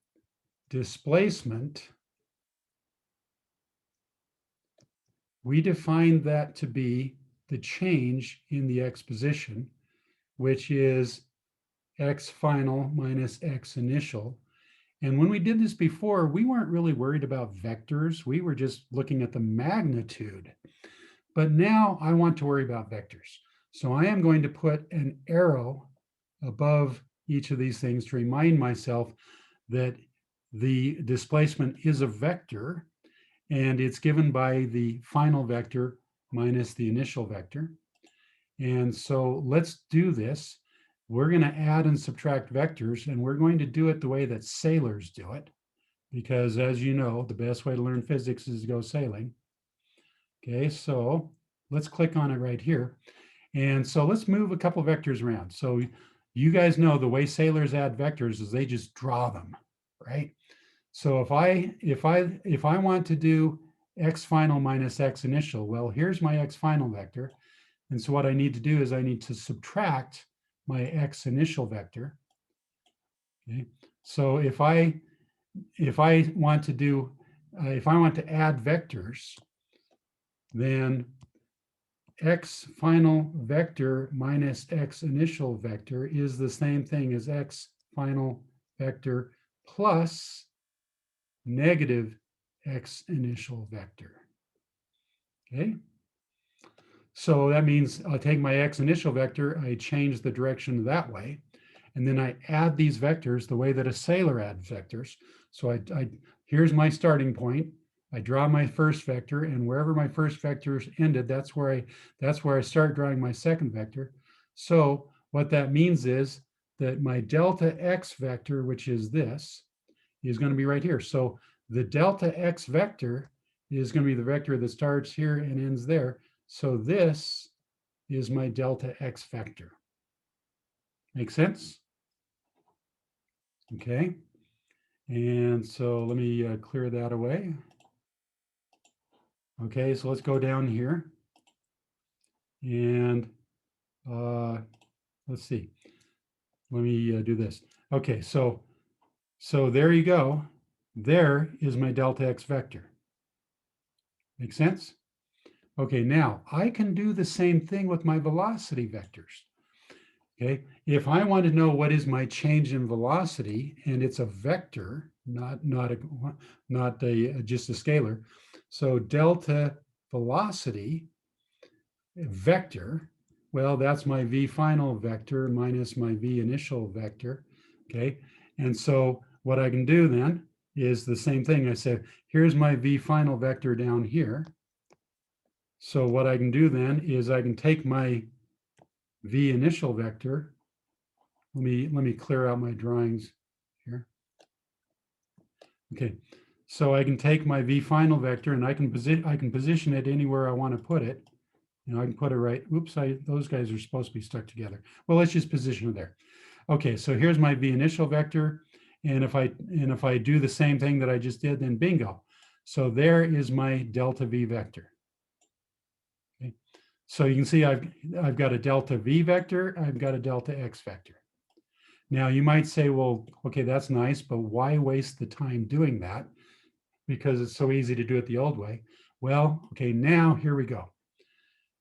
A: displacement, we define that to be the change in the x position, which is x final minus x initial. And when we did this before, we weren't really worried about vectors. We were just looking at the magnitude. But now I want to worry about vectors. So I am going to put an arrow above each of these things to remind myself that the displacement is a vector, and it's given by the final vector minus the initial vector. And so let's do this. We're going to add and subtract vectors, and we're going to do it the way that sailors do it, because as you know, the best way to learn physics is to go sailing. Okay, so let's click on it right here. And so let's move a couple vectors around. So you guys know the way sailors add vectors is they just draw them, right? So if I want to do x final minus x initial, well, here's my x final vector. And so what I need to do is I need to subtract my x initial vector. Okay, so if I want to add vectors, then x final vector minus x initial vector is the same thing as x final vector plus negative x initial vector. Okay. So that means I'll take my x initial vector, I change the direction that way, and then I add these vectors the way that a sailor adds vectors. So here's my starting point. I draw my first vector, and wherever my first vector ended, that's where I start drawing my second vector. So what that means is that my delta x vector, which is this, is going to be right here. So the delta x vector is going to be the vector that starts here and ends there. So this is my delta x vector. Make sense? Okay. And so let me clear that away. Okay, so let's go down here. And let's see. Let me do this. Okay, so there you go. There is my delta x vector. Make sense? Okay, now I can do the same thing with my velocity vectors. Okay, if I want to know what is my change in velocity, and it's a vector, not just a scalar. So delta velocity vector, well, that's my v final vector minus my v initial vector. Okay, and so what I can do then is the same thing. I say, here's my v final vector down here. So what I can do then is I can take my v initial vector. Let me clear out my drawings here. Okay, so I can take my v final vector and I can position it anywhere I want to put it. I can put it right. Oops, those guys are supposed to be stuck together. Well, let's just position it there. Okay, so here's my V initial vector. And if I do the same thing that I just did, then bingo. So there is my delta V vector. Okay. So you can see I've got a delta V vector, I've got a delta X vector. Now you might say, well, okay, that's nice, but why waste the time doing that? Because it's so easy to do it the old way. Well, okay, now here we go.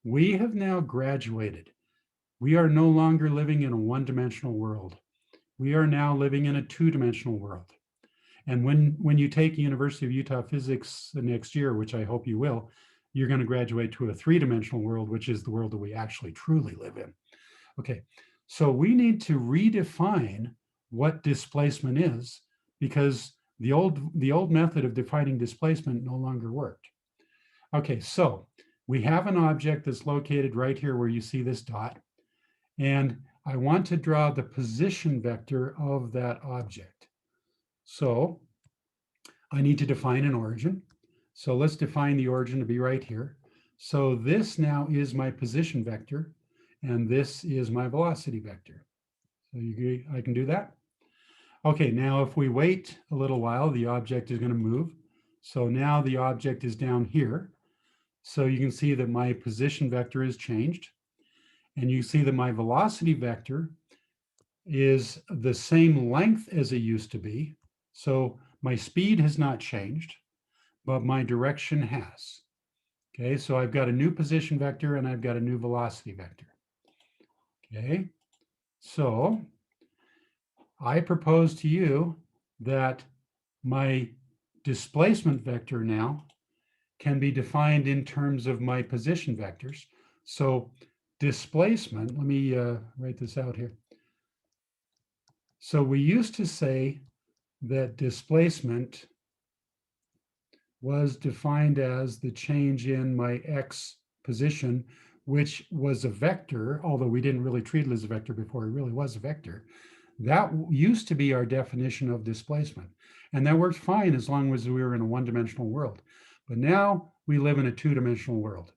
A: We have now graduated. We are no longer living in a one-dimensional world. We are now living in a two-dimensional world. And when you take University of Utah physics the next year, which I hope you will, you're going to graduate to a three-dimensional world, which is the world that we actually truly live in. Okay, so we need to redefine what displacement is, because the old method of defining displacement no longer worked. Okay, so we have an object that's located right here where you see this dot, and I want to draw the position vector of that object. So I need to define an origin. So let's define the origin to be right here. So this now is my position vector, and this is my velocity vector. So I can do that. Okay, now if we wait a little while, the object is going to move. So now the object is down here. So you can see that my position vector is changed. And you see that my velocity vector is the same length as it used to be. So my speed has not changed, but my direction has. Okay, so I've got a new position vector and I've got a new velocity vector. Okay, so I propose to you that my displacement vector now can be defined in terms of my position vectors. So displacement, let me write this out here. So we used to say that displacement was defined as the change in my X position, which was a vector, although we didn't really treat it as a vector before, it really was a vector. That used to be our definition of displacement. And that worked fine as long as we were in a one-dimensional world. But now we live in a two-dimensional world,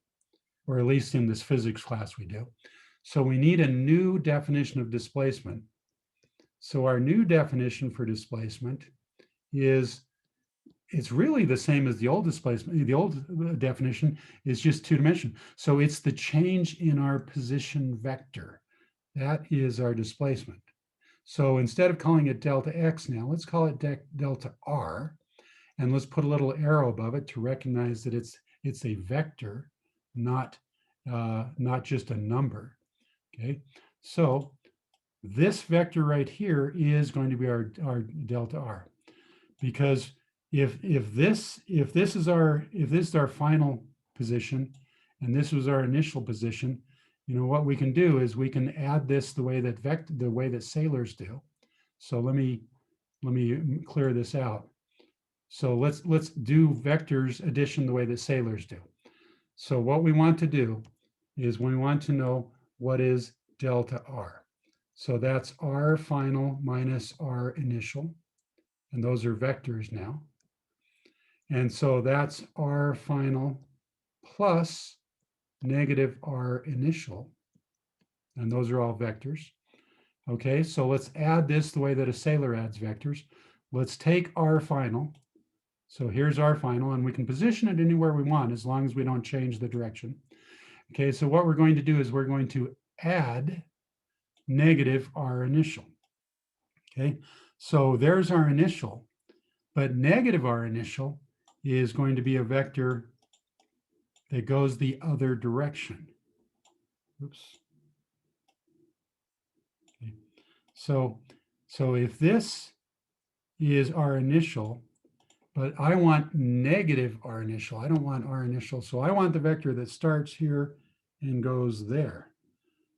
A: or at least in this physics class we do. So we need a new definition of displacement. So our new definition for displacement is, it's really the same as the old displacement. The old definition is just two-dimensional. So it's the change in our position vector. That is our displacement. So instead of calling it delta X now, let's call it delta R. And let's put a little arrow above it to recognize that it's a vector, not just a number. Okay, so this vector right here is going to be our delta R, because if this is our final position and this was our initial position, what we can do is we can add this the way that salars do. So let me clear this out. So let's do vectors addition the way that salars do. So what we want to do is we want to know what is delta R. So that's R final minus R initial. And those are vectors now. And so that's R final plus negative R initial. And those are all vectors. Okay, so let's add this the way that a salar adds vectors. Let's take R final. So here's our final, and we can position it anywhere we want as long as we don't change the direction. Okay, so what we're going to do is we're going to add negative R initial. Okay, so there's our initial, but negative R initial is going to be a vector that goes the other direction. Oops. Okay. So if this is our initial, but I want negative R initial. I don't want R initial. So I want the vector that starts here and goes there.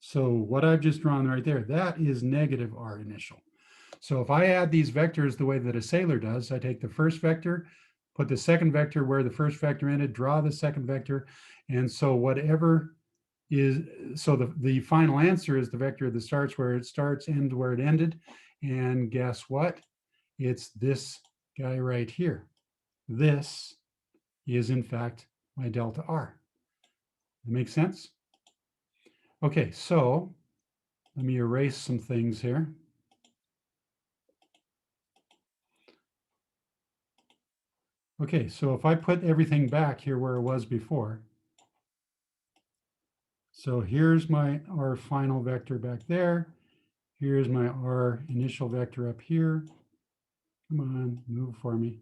A: So what I've just drawn right there, that is negative R initial. So if I add these vectors the way that a salar does, I take the first vector, put the second vector where the first vector ended, draw the second vector. And so whatever is, so the final answer is the vector that starts where it starts, ends where it ended. And guess what? It's this guy right here. This is in fact my delta R. That makes sense? Okay, so let me erase some things here. Okay, so if I put everything back here where it was before, so here's our final vector back there. Here's my R initial vector up here. Come on, move for me.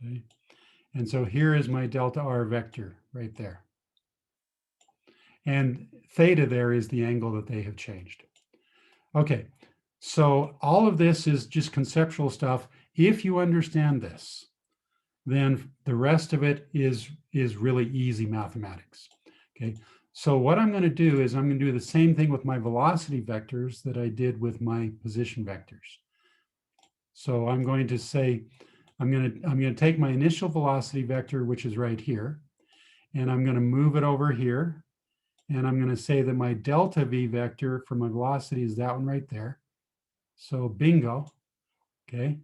A: Okay, and so here is my delta R vector right there. And theta there is the angle that they have changed. Okay, so all of this is just conceptual stuff. If you understand this, then the rest of it is really easy mathematics. Okay, so what I'm going to do is I'm going to do the same thing with my velocity vectors that I did with my position vectors. So I'm going to say, I'm going to take my initial velocity vector, which is right here, and I'm going to move it over here. And I'm going to say that my delta V vector for my velocity is that one right there. So bingo. Okay,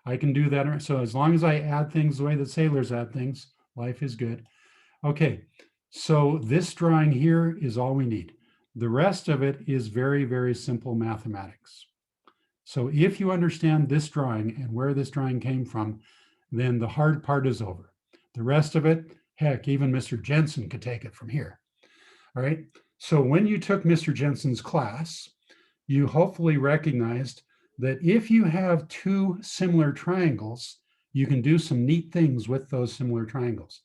A: I can do that. So as long as I add things the way that sailors add things, life is good. Okay, so this drawing here is all we need. The rest of it is very, very simple mathematics. So if you understand this drawing and where this drawing came from, then the hard part is over. The rest of it, heck, even Mr. Jensen could take it from here. All right, so when you took Mr. Jensen's class, you hopefully recognized that if you have two similar triangles, you can do some neat things with those similar triangles.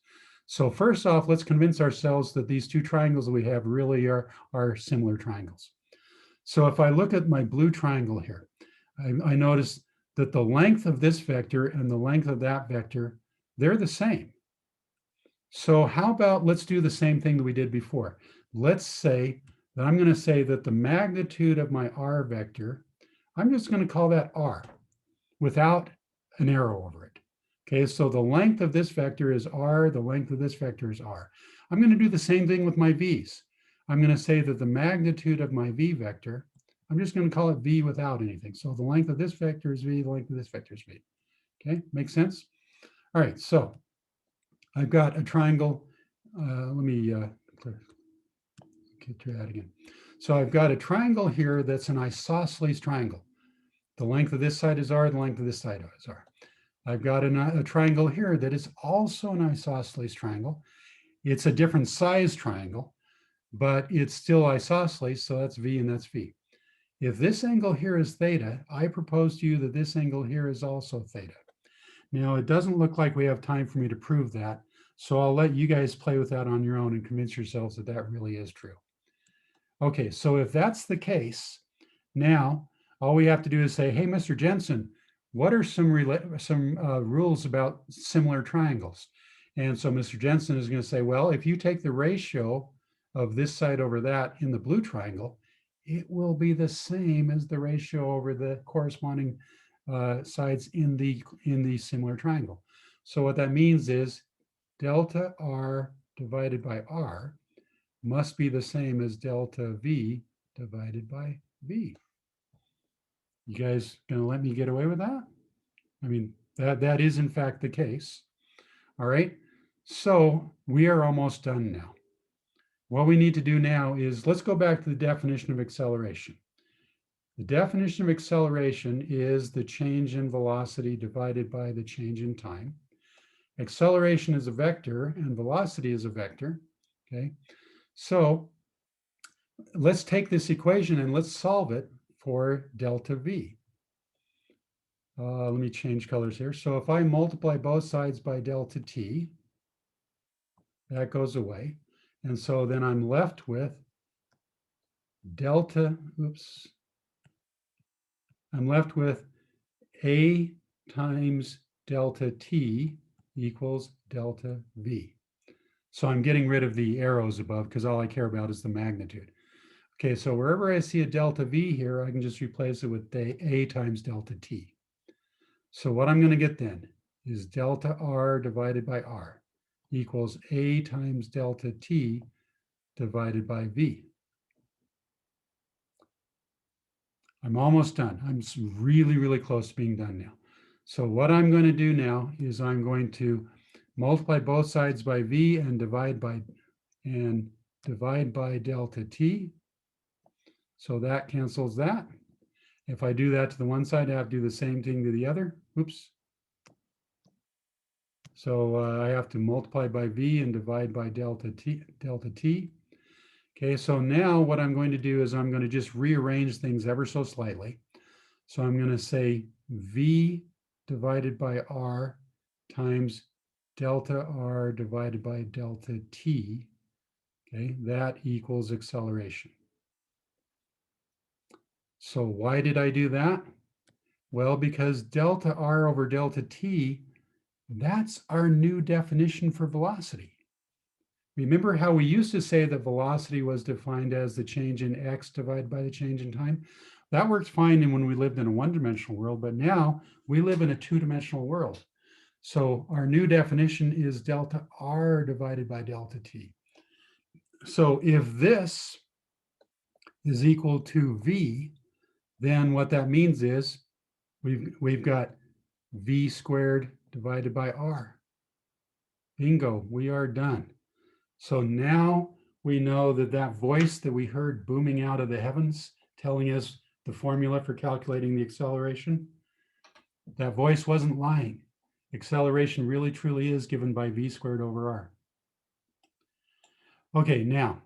A: So first off, let's convince ourselves that these two triangles that we have really are similar triangles. So if I look at my blue triangle here, I notice that the length of this vector and the length of that vector, they're the same. So how about let's do the same thing that we did before. Let's say that I'm going to say that the magnitude of my R vector, I'm just going to call that R without an arrow over it. Okay, so the length of this vector is R, the length of this vector is R. I'm going to do the same thing with my V's. I'm going to say that the magnitude of my V vector, I'm just going to call it V without anything. So the length of this vector is V, the length of this vector is V. Okay, makes sense? All right, so I've got a triangle. Let me get that again. So I've got a triangle here that's an isosceles triangle. The length of this side is R, the length of this side is R. I've got a triangle here that is also an isosceles triangle. It's a different size triangle, but it's still isosceles, so that's V and that's V. If this angle here is theta, I propose to you that this angle here is also theta. Now, it doesn't look like we have time for me to prove that, so I'll let you guys play with that on your own and convince yourselves that that really is true. Okay, so if that's the case, now all we have to do is say, hey, Mr. Jensen, what are some rules about similar triangles? And so Mr. Jensen is going to say, well, if you take the ratio of this side over that in the blue triangle, it will be the same as the ratio over the corresponding sides in the similar triangle. So what that means is delta R divided by R must be the same as delta V divided by V. You guys gonna let me get away with that? I mean, that is in fact the case. All right, so we are almost done now. What we need to do now is let's go back to the definition of acceleration. The definition of acceleration is the change in velocity divided by the change in time. Acceleration is a vector and velocity is a vector, okay? So let's take this equation and let's solve it for delta V. Let me change colors here. So if I multiply both sides by delta T, that goes away. And so then I'm left with delta, I'm left with A times delta T equals delta V. So I'm getting rid of the arrows above because all I care about is the magnitude. Okay, so wherever I see a delta V here, I can just replace it with A times delta T. So what I'm going to get then is delta R divided by R equals A times delta T divided by V. I'm almost done. I'm really, really close to being done now. So what I'm going to do now is I'm going to multiply both sides by V and divide by, and divide by delta t. So that cancels that. If I do that to the one side, I have to do the same thing to the other. Oops. So I have to multiply by v and divide by delta t. Okay, so now what I'm going to do is I'm going to just rearrange things ever so slightly. So I'm going to say v divided by r times delta r divided by delta t. Okay, that equals acceleration. So why did I do that? Well, because delta r over delta t, that's our new definition for velocity. Remember how we used to say that velocity was defined as the change in x divided by the change in time? That worked fine when we lived in a one-dimensional world, but now we live in a two-dimensional world. So our new definition is delta r divided by delta t. So if this is equal to v, then what that means is we've got v squared divided by r. Bingo, we are done. So now we know that that voice that we heard booming out of the heavens, telling us the formula for calculating the acceleration, that voice wasn't lying. Acceleration really truly is given by v squared over r. Okay, now,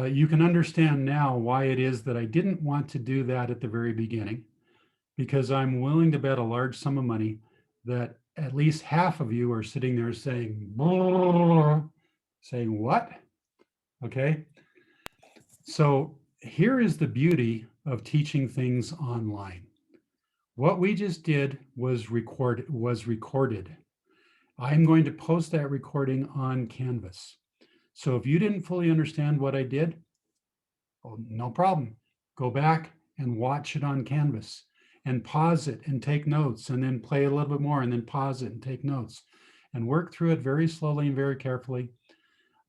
A: you can understand now why it is that I didn't want to do that at the very beginning, because I'm willing to bet a large sum of money that at least half of you are sitting there saying, saying what? Okay. So here is the beauty of teaching things online. What we just did was recorded. I'm going to post that recording on Canvas. So if you didn't fully understand what I did, well, no problem. Go back and watch it on Canvas and pause it and take notes, and then play a little bit more and then pause it and take notes and work through it very slowly and very carefully.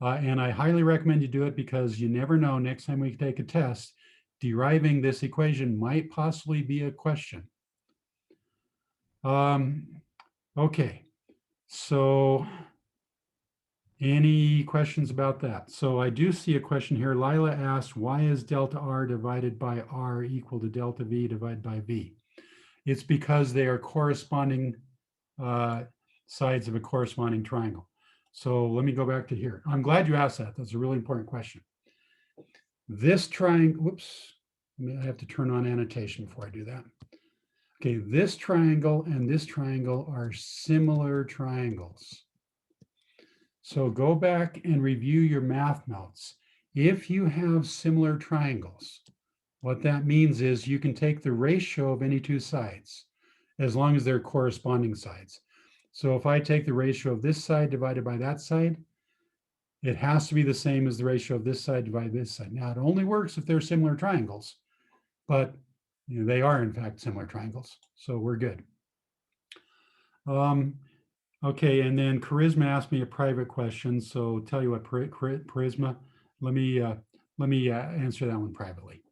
A: And I highly recommend you do it, because you never know, next time we take a test, deriving this equation might possibly be a question. Okay, so any questions about that? So I do see a question here. Lila asked, why is delta r divided by r equal to delta v divided by v? It's because they are corresponding sides of a corresponding triangle. So let me go back to here. I'm glad you asked that. That's a really important question. This triangle, whoops, I have to turn on annotation before I do that. Okay, this triangle and this triangle are similar triangles. So go back and review your math notes. If you have similar triangles, what that means is you can take the ratio of any two sides, as long as they're corresponding sides. So if I take the ratio of this side divided by that side, it has to be the same as the ratio of this side divided by this side. Now, it only works if they're similar triangles, but you know, they are in fact similar triangles, so we're good. Okay, and then Charisma asked me a private question. So tell you what, Charisma, let me answer that one privately.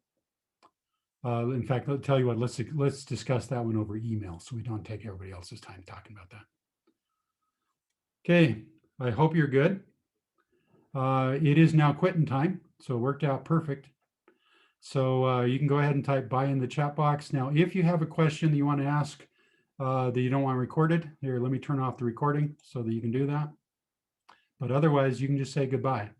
A: In fact, I'll tell you what, let's discuss that one over email so we don't take everybody else's time talking about that. Okay, I hope you're good. It is now quitting time, so it worked out perfect. So you can go ahead and type bye in the chat box. Now, if you have a question that you want to ask that you don't want recorded, here, let me turn off the recording so that you can do that. But otherwise, you can just say goodbye.